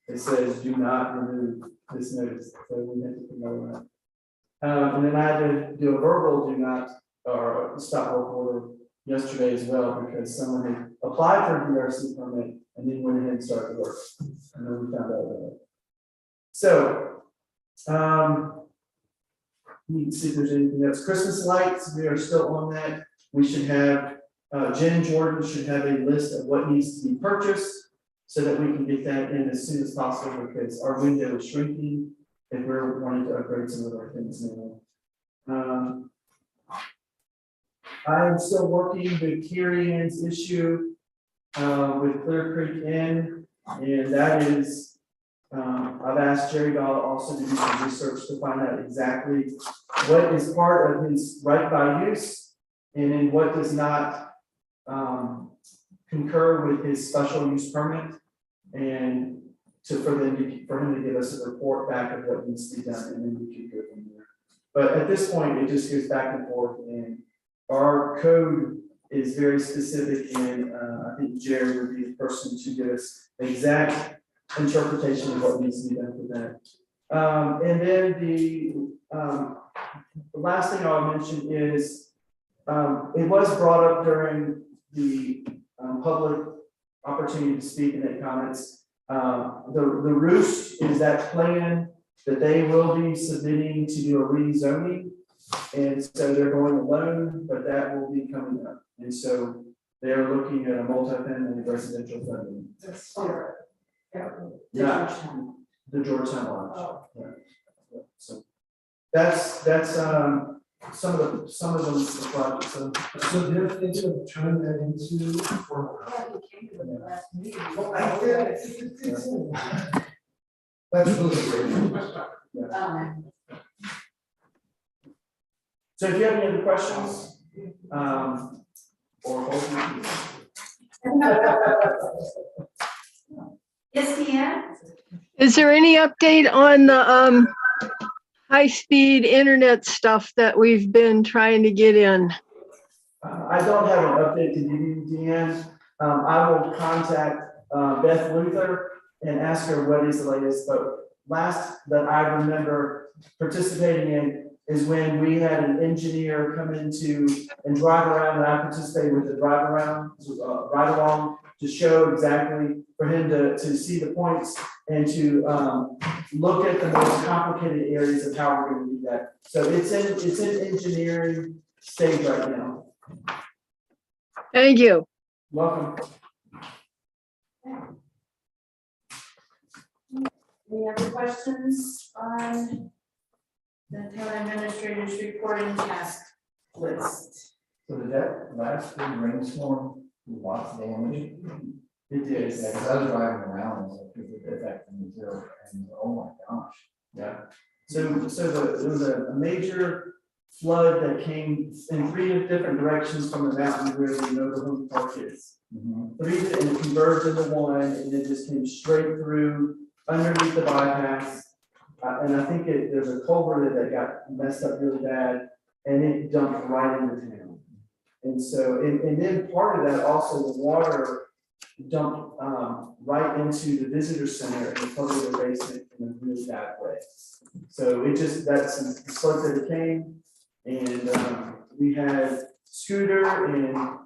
it says do not remove this notice. So we had to put another one. And then I had to do a verbal do not, or stop work order yesterday as well, because someone had applied for a DRC permit and then went ahead and started the work. And then we found out about it. So, we can see if there's anything else. Christmas lights, we are still on that. We should have, Jen and Jordan should have a list of what needs to be purchased so that we can get that in as soon as possible, because our window is shrinking and we're wanting to upgrade some of our things now. I am still working with Carrie Ann's issue with Clear Creek Inn, and that is, I've asked Jerry Dahl also to do some research to find out exactly what is part of his right by use and then what does not concur with his special use permit, and for him to give us a report back of what needs to be done, and then we can go from there. But at this point, it just goes back and forth, and our code is very specific, and I think Jerry would be the person to give us exact interpretation of what needs to be done for that. And then the last thing I'll mention is it was brought up during the public opportunity to speak and make comments. The Roost is that plan that they will be submitting to do a rezoning. And so they're going alone, but that will be coming up. And so they're looking at a multi-family residential funding. That's fair. Yeah. The Georgetown Lodge. Oh. Yeah. So that's some of the projects. So they're thinking of turning that into. Yeah, you came to the last meeting. Well, I did, it's in. That's really great. So if you have any other questions, or Yes, Deanna? Is there any update on the high-speed internet stuff that we've been trying to get in? I don't have an update to give you, Deanne. I will contact Beth Luther and ask her what is the latest, but last that I remember participating in is when we had an engineer come into and drive around, and I participated with the drive around, ride along, to show exactly for him to see the points and to look at the most complicated areas of how we're gonna do that. So it's in engineering stage right now. Thank you. Welcome. Any other questions on the town administrator's reporting task list? So did that last big rainstorm, lots of damage? It Yeah, is. 'cause I was driving around, and so it affected me too, and oh my gosh. Yeah. So there was a major flood that came in three different directions from the mountain where the Nova Home Park is. Three, and it converged into one, and it just came straight through underneath the bypass. And I think there's a culvert that got messed up really bad, and it dumped right into town. And so, and then part of that also, the water dumped right into the visitor center and flooded the basement in a really bad way. So it just, that's the slope that it came, and we had Scooter and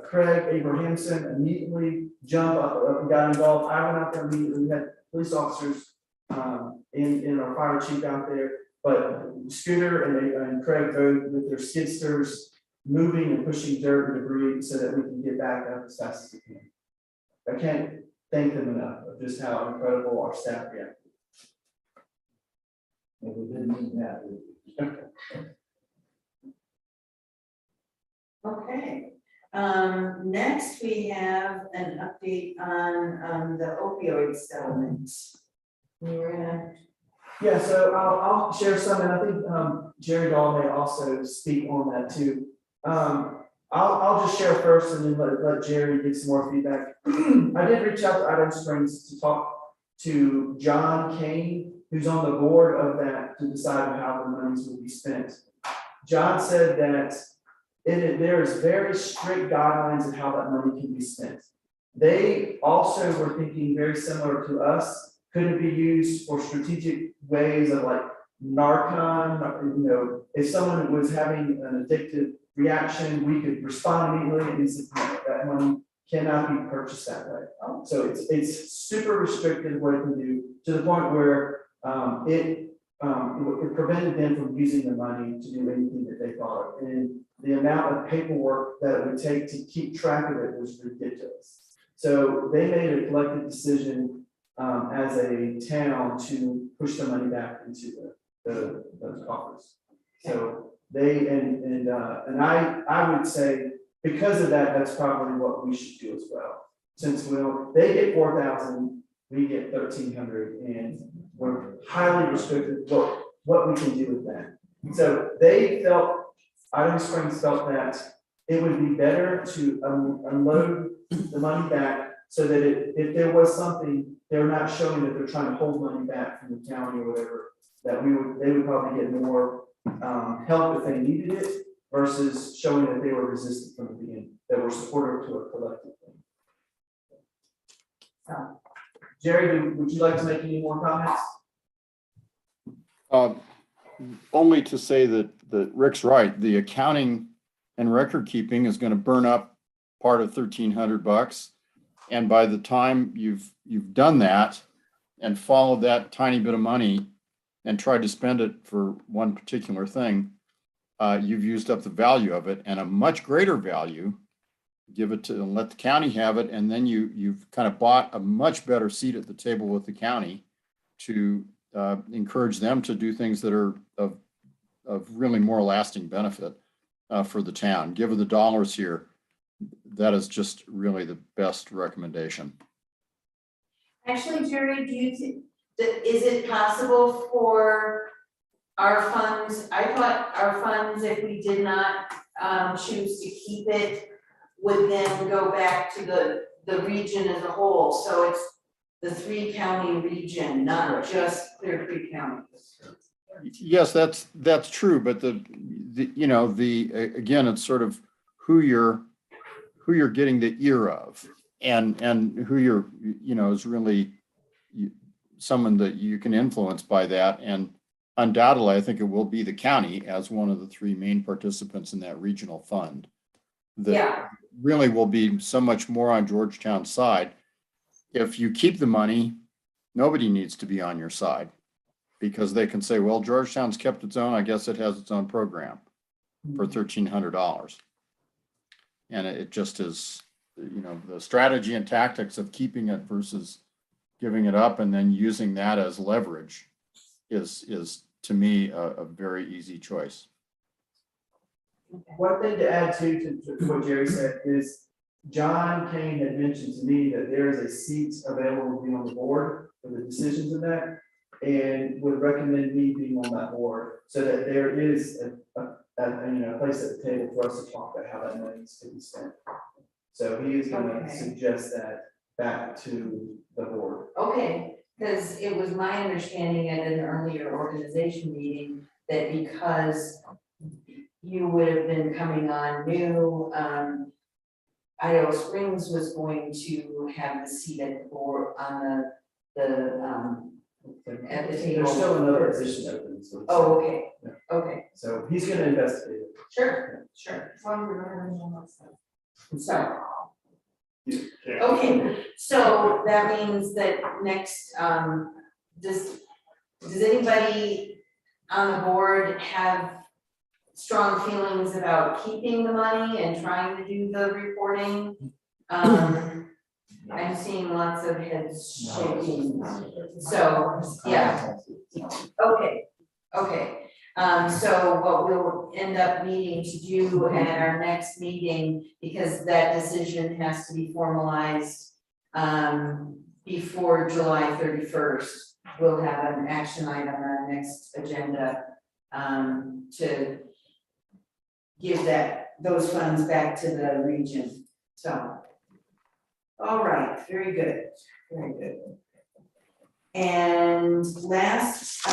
Craig Abrahamson immediately jump up and got involved. I went out there immediately. We had police officers in our fire chief out there, but Scooter and Craig both with their skidsters moving and pushing dirt and debris so that we can get back up as fast as we can. I can't thank them enough of just how incredible our staff reacted. And we didn't need that. Okay, next we have an update on the opioid settlement. We're gonna, Yeah, so I'll share some, and I think Jerry Dahl may also speak on that too. I'll just share first and then let Jerry give some more feedback. I did reach out to Idaho Springs to talk to John Kane, who's on the board of that, to decide how the monies will be spent. John said that there is very strict guidelines of how that money can be spent. They also were thinking very similar to us. Could it be used for strategic ways of like Narcan? You know, if someone was having an addictive reaction, we could respond immediately and say, no, that money cannot be purchased that way. So it's super restricted what it can do, to the point where it prevented them from using the money to do anything that they thought of. And the amount of paperwork that it would take to keep track of it was ridiculous. So they made a collective decision as a town to push the money back into those coffers. So they, and I would say, because of that, that's probably what we should do as well. Since they get 4,000, we get 1,300, and we're highly restricted what we can do with that. So they felt, Idaho Springs felt that it would be better to unload the money back, so that if there was something, they're not showing that they're trying to hold money back from the county or whatever, that they would probably get more help if they needed it, versus showing that they were resistant from the beginning, that were supportive to a collective thing. Jerry, would you like to make any more comments? Only to say that Rick's right. The accounting and record keeping is going to burn up part of $1,300, and by the time you've done that and followed that tiny bit of money and tried to spend it for one particular thing, you've used up the value of it, and a much greater value. Give it to and let the county have it, and then you've kind of bought a much better seat at the table with the county to encourage them to do things that are of really more lasting benefit for the town. Given the dollars here, that is just really the best recommendation. actually, Jerry, is it possible for our funds, I thought our funds, if we did not choose to keep it, would then go back to the region as a whole, so it's the 3-county region, not just Clear Creek County. Yes, that's true, but again, it's sort of who you're getting the ear of, and who is really someone that you can influence by that. And undoubtedly, I think it will be the county as one of the 3 main participants in that regional fund. That really will be so much more on Georgetown's side. If you keep the money, nobody needs to be on your side. Because they can say, well, Georgetown's kept its own, I guess it has its own program for $1,300. And it just is, the strategy and tactics of keeping it versus giving it up and then using that as leverage is to me a very easy choice. One thing to add to what Jerry said is John Kane had mentioned to me that there is a seat available to be on the board for the decisions in that, and would recommend me being on that board so that there is a place at the table for us to talk about how that money is to be spent. So he is gonna suggest that back to the board. Okay, because it was my understanding at an earlier organization meeting that because you would have been coming on new, Idaho Springs was going to have the seat at the board on at the table. There's still another position open. So Oh, okay, Yeah. okay, So he's gonna investigate it. sure, sure. As long as we're not having one last time. So, okay, so that means that next, does anybody on the board have strong feelings about keeping the money and trying to do the reporting? I'm seeing lots of heads shaking, so, yeah, okay. So what we'll end up needing to do at our next meeting, because that decision has to be formalized before July 31st, we'll have an action item on our next agenda to give those funds back to the region, so. All right, very good, very good. And last,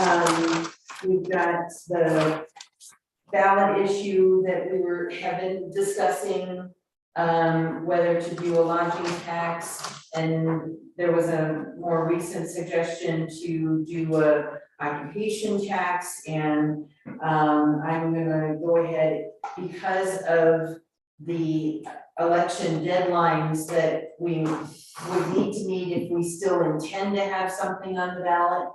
we've got the ballot issue that we were discussing, whether to do a lodging tax, and there was a more recent suggestion to do a occupation tax, and I'm gonna go ahead, because of the election deadlines that we would need to meet if we still intend to have something on the ballot.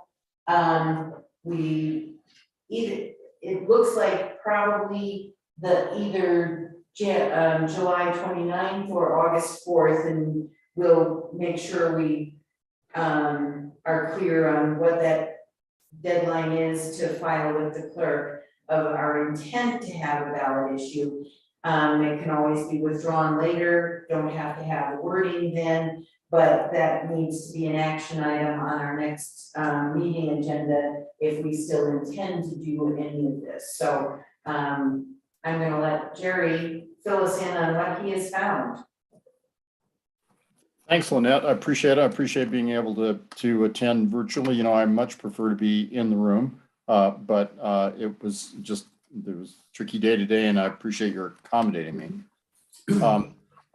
It looks like probably either July 29th or August 4th, and we'll make sure we are clear on what that deadline is to file with the clerk of our intent to have a ballot issue. It can always be withdrawn later, don't have to have the wording then, but that needs to be an action item on our next meeting agenda if we still intend to do any of this. So I'm gonna let Jerry fill us in on what he has found. Thanks, Lynette. I appreciate it. I appreciate being able to attend virtually. I much prefer to be in the room, but it was just, there was a tricky day today, and I appreciate your accommodating me.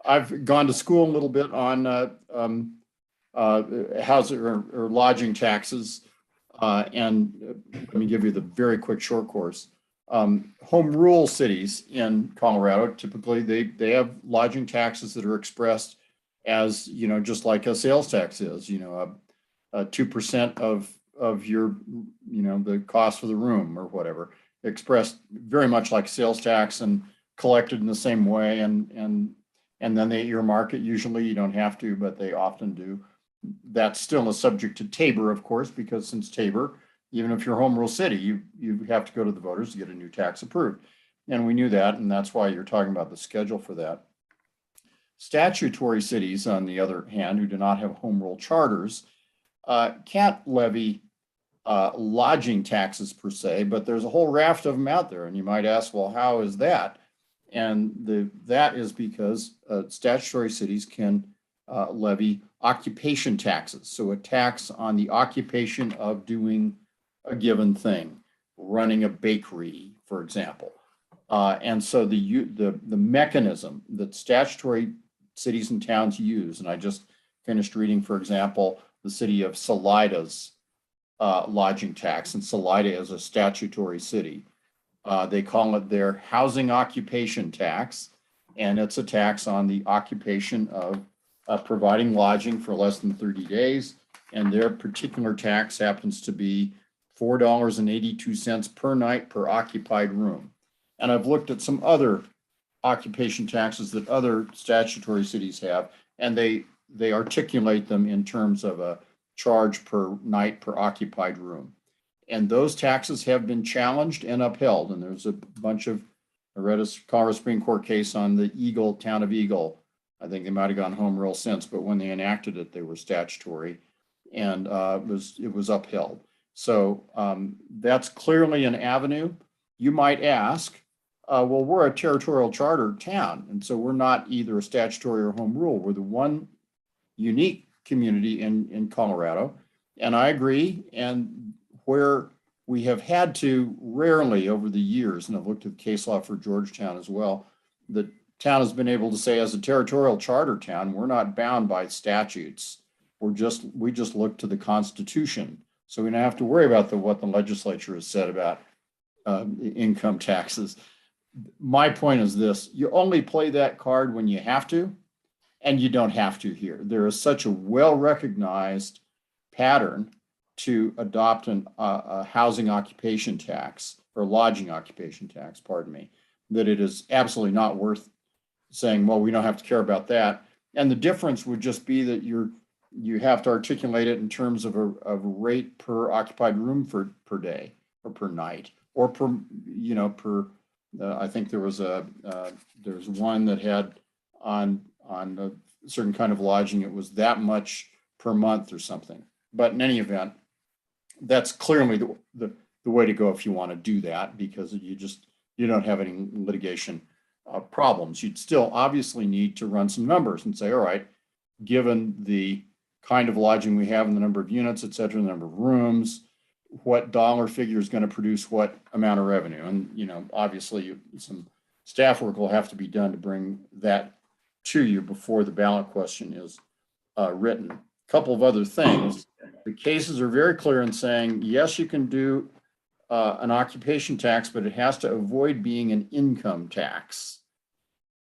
I've gone to school a little bit on housing or lodging taxes, and let me give you the very quick short course. Home rule cities in Colorado, typically they have lodging taxes that are expressed as, just like a sales tax is, 2% of your, the cost of the room or whatever, expressed very much like sales tax and collected in the same way. And then they earmark it. Usually you don't have to, but they often do. That's still a subject to Tabor, of course, because since Tabor, even if you're home rule city, you have to go to the voters to get a new tax approved. And we knew that, and that's why you're talking about the schedule for that. Statutory cities, on the other hand, who do not have home rule charters, can't levy lodging taxes per se, but there's a whole raft of them out there. And you might ask, well, how is that? And that is because statutory cities can levy occupation taxes. So a tax on the occupation of doing a given thing, running a bakery, for example. And so the mechanism that statutory cities and towns use, and I just finished reading, for example, the city of Salida's lodging tax, and Salida is a statutory city. They call it their housing occupation tax, and it's a tax on the occupation of providing lodging for less than 30 days and their particular tax happens to be $4.82 per night per occupied room. And I've looked at some other occupation taxes that other statutory cities have, and they articulate them in terms of a charge per night per occupied room. And those taxes have been challenged and upheld. And there's a bunch of, I read a Colorado Supreme Court case on the Eagle, town of Eagle. I think they might have gone home real since, but when they enacted it, they were statutory, and it was upheld. So that's clearly an avenue. You might ask, well, we're a territorial charter town, and so we're not either a statutory or home rule. We're the one unique community in Colorado, and I agree. And where we have had to rarely over the years, and I've looked at the case law for Georgetown as well, the town has been able to say, as a territorial charter town, we're not bound by statutes. We just look to the Constitution. So we don't have to worry about what the legislature has said about income taxes. My point is this: you only play that card when you have to, and you don't have to here. There is such a well-recognized pattern to adopt a housing occupation tax, or lodging occupation tax, pardon me, that it is absolutely not worth saying, well, we don't have to care about that. And the difference would just be that you have to articulate it in terms of a rate per occupied room per day or per night, or I think there was there's one that had on a certain kind of lodging, it was that much per month or something. But in any event, that's clearly the way to go if you want to do that, because you don't have any litigation problems. You'd still obviously need to run some numbers and say, all right, given the kind of lodging we have and the number of units, et cetera, the number of rooms, what dollar figure is going to produce what amount of revenue. And, obviously some staff work will have to be done to bring that to you before the ballot question is written. A couple of other things. The cases are very clear in saying, yes, you can do an occupation tax, but it has to avoid being an income tax,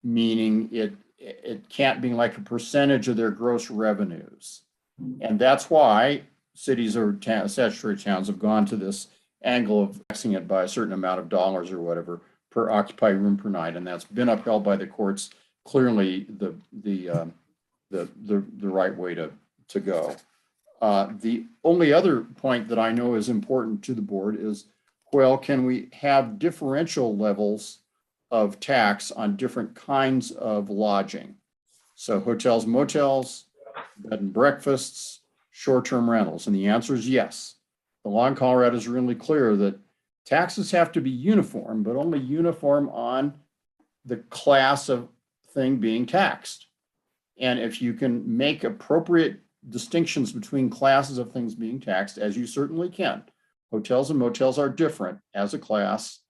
meaning it can't be like a percentage of their gross revenues. And that's why cities or statutory towns have gone to this angle of taxing it by a certain amount of dollars or whatever per occupied room per night, and that's been upheld by the courts. Clearly, the right way to go. The only other point that I know is important to the board is, well, can we have differential levels of tax on different kinds of lodging? So hotels, motels, bed and breakfasts, short-term rentals, and the answer is yes. The law in Colorado is really clear that taxes have to be uniform, but only uniform on the class of thing being taxed. And if you can make appropriate distinctions between classes of things being taxed, as you certainly can, hotels and motels are different as a class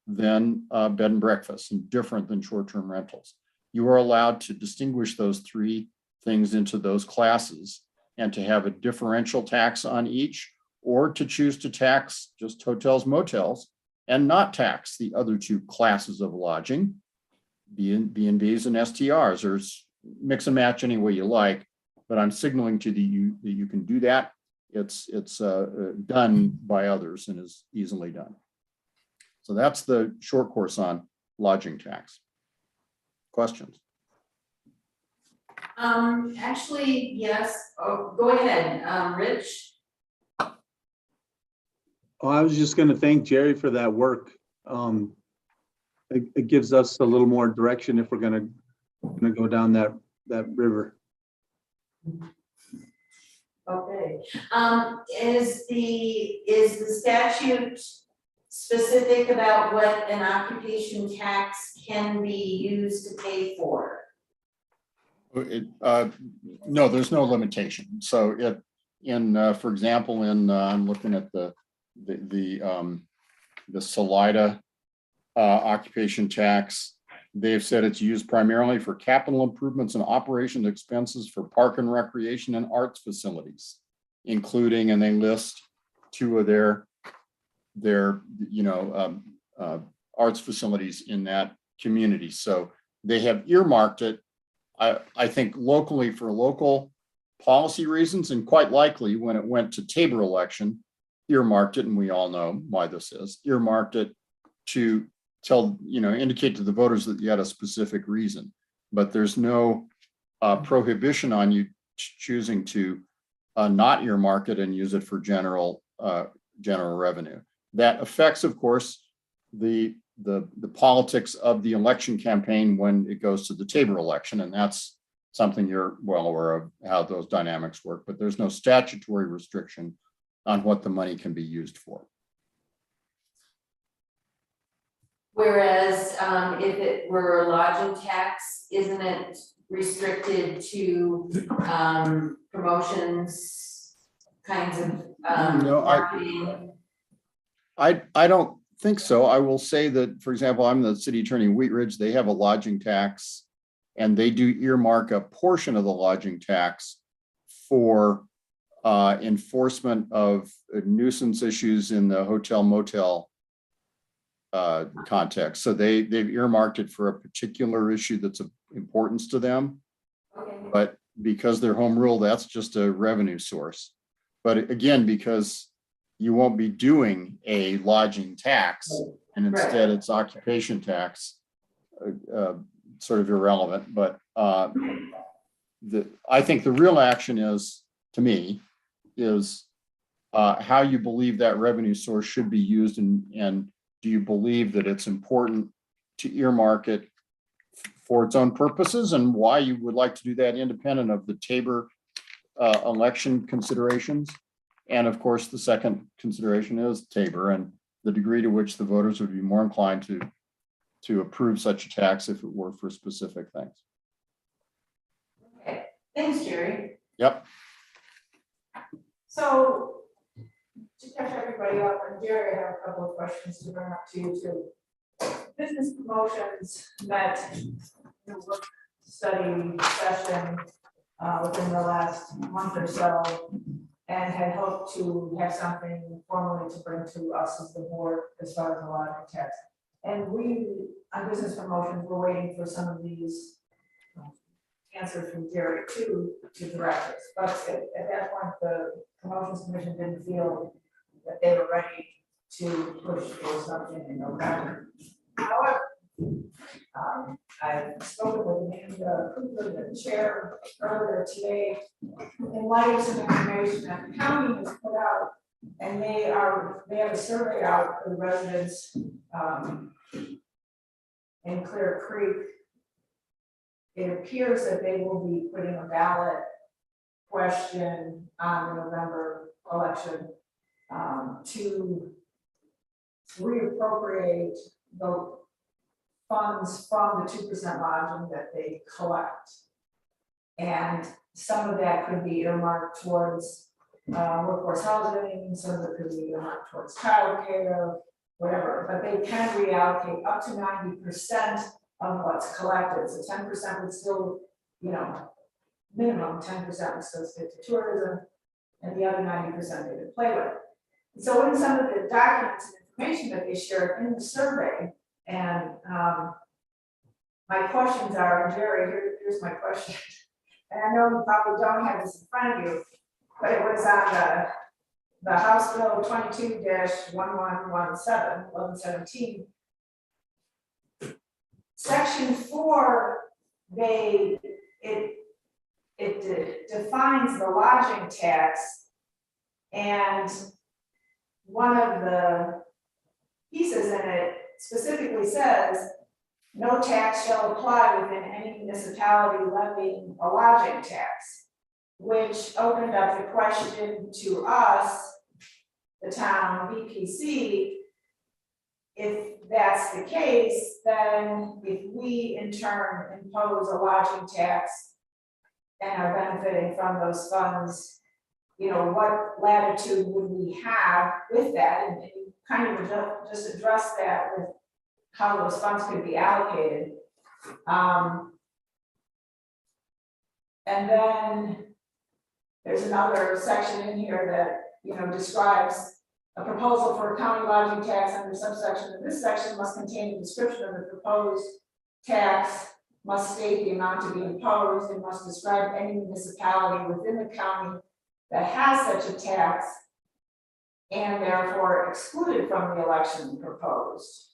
than bed and breakfasts, and different than short-term rentals. You are allowed to distinguish those three things into those classes and to have a differential tax on each, or to choose to tax just hotels, motels, and not tax the other two classes of lodging, B&Bs and STRs, or mix and match any way you like. But I'm signaling to you that you can do that. It's done by others and is easily done. So that's the short course on lodging tax. Questions? Actually, yes. Oh, go ahead, Rich. Oh, I was just going to thank Jerry for that work. It gives us a little more direction if we're going to go down that river. Okay, is the statute specific about what an occupation tax can be used to pay for? No, there's no limitation. So for example, I'm looking at the Salida occupation tax. They've said it's used primarily for capital improvements and operation expenses for park and recreation and arts facilities, including, and they list two of their arts facilities in that community. So they have earmarked it, I think, locally for local policy reasons, and quite likely when it went to Tabor election, earmarked it, and we all know why this is, earmarked it to tell, indicate to the voters that you had a specific reason. But there's no prohibition on you choosing to not earmark it and use it for general revenue. That affects, of course, the politics of the election campaign when it goes to the Tabor election, and that's something you're well aware of how those dynamics work. But there's no statutory restriction on what the money can be used for. Whereas if it were a lodging tax, isn't it restricted to promotions, kinds of No, marketing? I don't think so. I will say that, for example, I'm the city attorney in Wheat Ridge. They have a lodging tax, and they do earmark a portion of the lodging tax for enforcement of nuisance issues in the hotel motel context. So they've earmarked it for a particular issue that's of importance to them. Okay. But because they're home rule, that's just a revenue source. But again, because you won't be doing a lodging tax, and instead it's occupation tax, sort of irrelevant. But I think the real action is, to me, is how you believe that revenue source should be used, and do you believe that it's important to earmark it for its own purposes, and why you would like to do that independent of the Tabor election considerations. And of course, the second consideration is Tabor and the degree to which the voters would be more inclined to approve such a tax if it were for specific things. Okay, thanks, Jerry. Yep. So to catch everybody up, and Jerry, I have a couple of questions to bring up to you too. Business promotions met in a work study session within the last month or so, and had hoped to have something formally to bring to us as the board as far as the lodging tax. And we, on business promotions, we're waiting for some of these answers from Jerry to direct us. But at that point, the promotions commission didn't feel that they were ready to push for something in November. However, I've spoken with Amanda Cooper, the chair, earlier today, in light of some information that the county has put out, and they have a survey out for the residents in Clear Creek. It appears that they will be putting a ballot question on the November election to reappropriate the funds from the 2% lodging that they collect. And some of that could be earmarked towards workforce housing, some of it could be earmarked towards childcare, whatever, but they can reallocate up to 90% of what's collected. So 10% would still, minimum 10% would still stick to tourism, and the other 90% they would play with. So in some of the documents and information that they shared in the survey, and my questions are, Jerry, here's my question. And I know you probably don't have this in front of you, but it was on the House Bill 22-1117, Section 4, it defines the lodging tax, and one of the pieces in it specifically says, no tax shall apply within any municipality levying a lodging tax, which opened up the question to us, the town BPC. If that's the case, then if we in turn impose a lodging tax and are benefiting from those funds, what latitude would we have with that? And you kind of just address that with how those funds could be allocated. And then there's another section in here that, describes a proposal for a county lodging tax under subsection of this section must contain a description of the proposed tax, must state the amount to be imposed and must describe any municipality within the county that has such a tax and therefore excluded from the election proposed.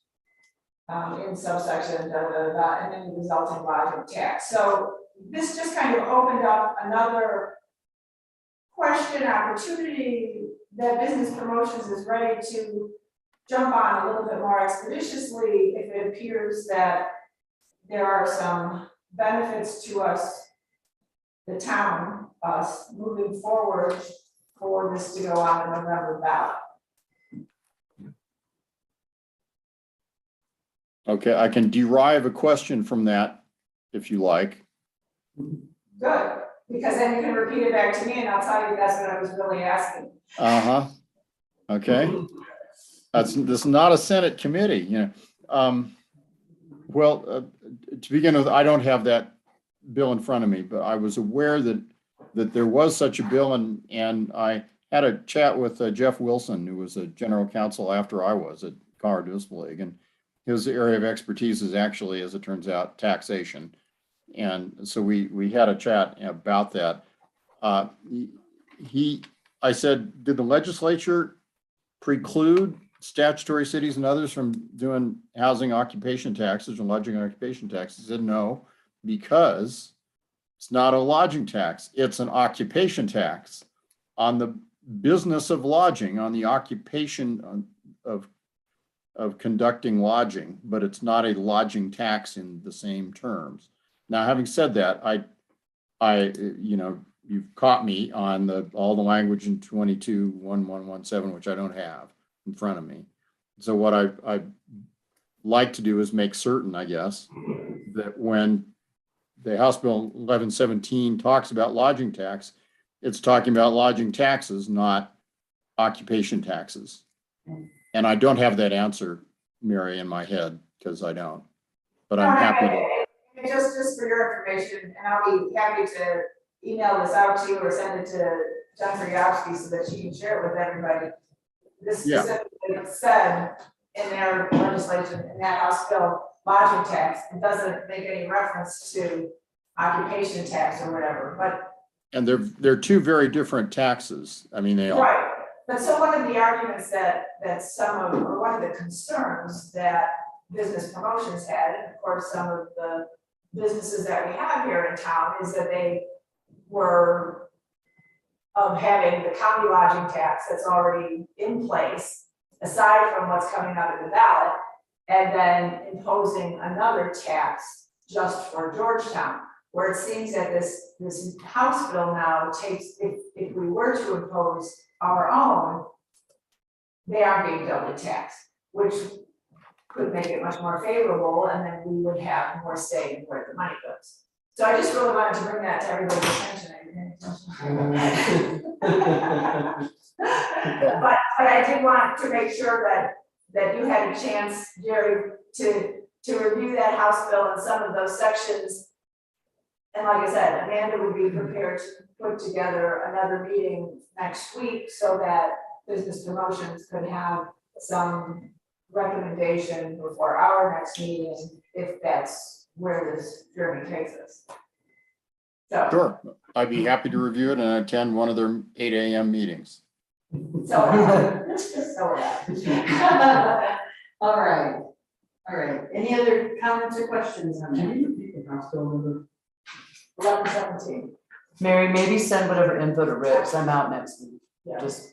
In subsection, and any resulting lodging tax. So this just kind of opened up another question, opportunity that business promotions is ready to jump on a little bit more expeditiously if it appears that there are some benefits to us, the town, us, moving forward for this to go on the November ballot. Okay, I can derive a question from that if you like. Good, because then you can repeat it back to me and I'll tell you that's what I was really asking. Uh-huh. Okay. This is not a Senate committee, you know. To begin with, I don't have that bill in front of me, but I was aware that there was such a bill, and I had a chat with Jeff Wilson, who was a general counsel after I was at Colorado Municipal League, and his area of expertise is actually, as it turns out, taxation. And so we had a chat about that. I said, did the legislature preclude statutory cities and others from doing housing occupation taxes or lodging occupation taxes? He said no, because it's not a lodging tax, it's an occupation tax on the business of lodging, on the occupation of conducting lodging, but it's not a lodging tax in the same terms. Now, having said that, you know, you've caught me on all the language in 221117, which I don't have in front of me. So what I like to do is make certain, I guess, that when the House Bill 1117 talks about lodging tax, it's talking about lodging taxes, not occupation taxes. And I don't have that answer, Mary, in my head, because I don't. But I'm happy to. Just for your information, and I'll be happy to email this out to you or send it to Jennifer Yowski so that she can share it with everybody. This specifically said in their legislation, in that House bill, lodging tax, it doesn't make any reference to occupation tax or whatever, but. And they're two very different taxes. I mean, they are. Right, but so one of the arguments that or one of the concerns that business promotions had, and of course some of the businesses that we have here in town, is that they were having the county lodging tax that's already in place, aside from what's coming out of the ballot, and then imposing another tax just for Georgetown, where it seems that this House bill now takes, if we were to impose our own, they are being doubly taxed, which could make it much more favorable, and then we would have more say in where the money goes. So I just really wanted to bring that to everybody's attention. But I did want to make sure that you had a chance, Jerry, to review that House bill and some of those sections. And like I said, Amanda would be prepared to put together another meeting next week so that business promotions could have some recommendation before our next meeting, if that's where this journey takes us. So. Sure, I'd be happy to review it and attend one of their 8 a.m. meetings. So, All right. Any other comments or questions on that? 1117. Mary, maybe send whatever info to Rick, 'cause I'm out next week. Yeah. Just.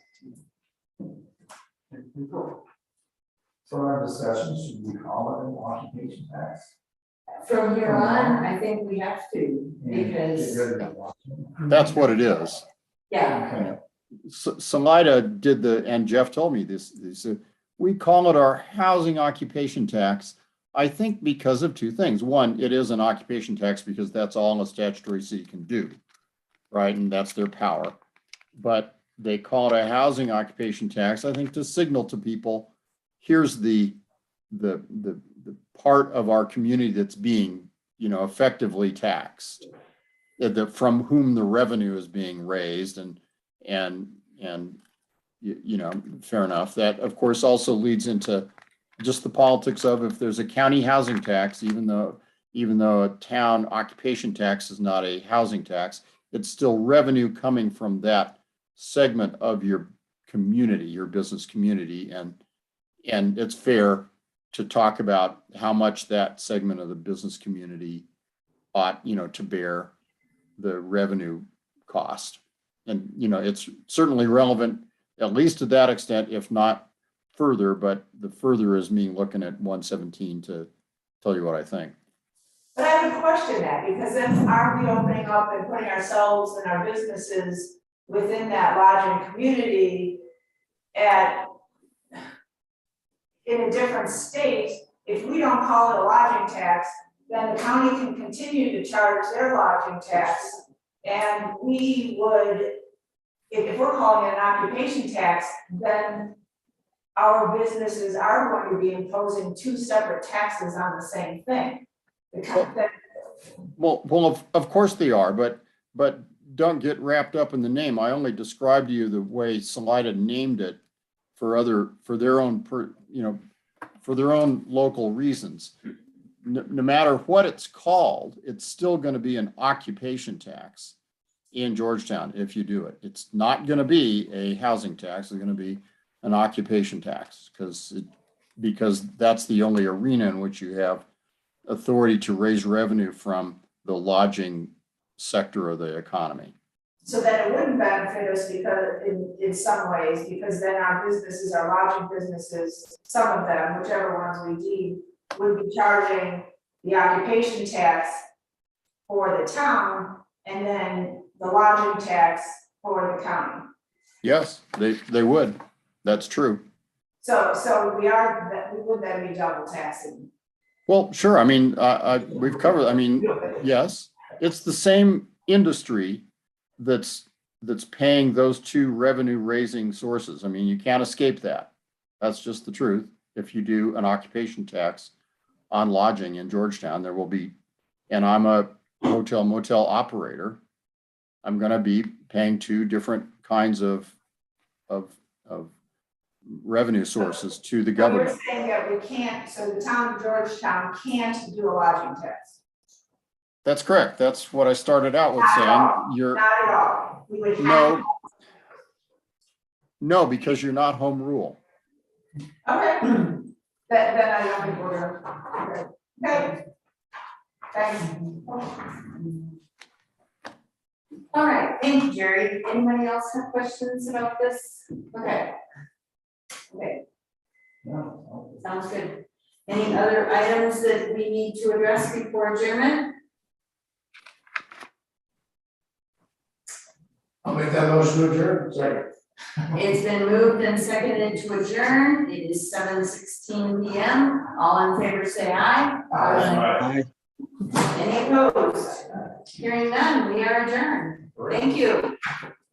So our discussion, should we call it an occupation tax? From here on, I think we have to, because, That's what it is. yeah. Salida did and Jeff told me this, we call it our housing occupation tax, I think because of two things. One, it is an occupation tax because that's all a statutory city can do, right? And that's their power. But they call it a housing occupation tax, I think, to signal to people, here's the part of our community that's being, effectively taxed, from whom the revenue is being raised, and fair enough. That of course also leads into just the politics of, if there's a county housing tax, even though even though a town occupation tax is not a housing tax, it's still revenue coming from that segment of your community, your business community. And it's fair to talk about how much that segment of the business community ought, to bear the revenue cost. And, it's certainly relevant, at least to that extent, if not further, but the further is me looking at 117 to tell you what I think. But I would question that, because then aren't we opening up and putting ourselves and our businesses within that lodging community in a different state? If we don't call it a lodging tax, then the county can continue to charge their lodging tax. And we would, if we're calling it an occupation tax, then our businesses are going to be imposing two separate taxes on the same thing. Well, of course they are, but don't get wrapped up in the name. I only described to you the way Salida named it for their own local reasons. No matter what it's called, it's still going to be an occupation tax in Georgetown if you do it. It's not going to be a housing tax. It's going to be an occupation tax because that's the only arena in which you have authority to raise revenue from the lodging sector of the economy. So that it wouldn't benefit us because in some ways, because then our businesses, our lodging businesses, some of them, whichever ones we deem, would be charging the occupation tax for the town and then the lodging tax for the county. Yes, they would. That's true. So we would then be double taxing. Well, sure. I mean, we've covered, yes, it's the same industry that's paying those two revenue raising sources. I mean, you can't escape that. That's just the truth. If you do an occupation tax on lodging in Georgetown, there will be, and I'm a hotel motel operator, I'm going to be paying two different kinds of revenue sources to the government. You're saying that we can't, so the town of Georgetown can't do a lodging tax? That's correct. That's what I started out with saying. Not at all. We would have. No, because you're not home rule. Okay. Then I don't think we're gonna. Okay. Thanks. All right, thank you, Jerry. Anybody else have questions about this? Okay. Okay, sounds good. Any other items that we need to address before adjournment? I'll make that motion to adjourn. Sorry. It's been moved and seconded to adjourn. It is 7:16 PM. All in favor, say aye. Aye. Any opposed? Hearing none, we are adjourned. Thank you.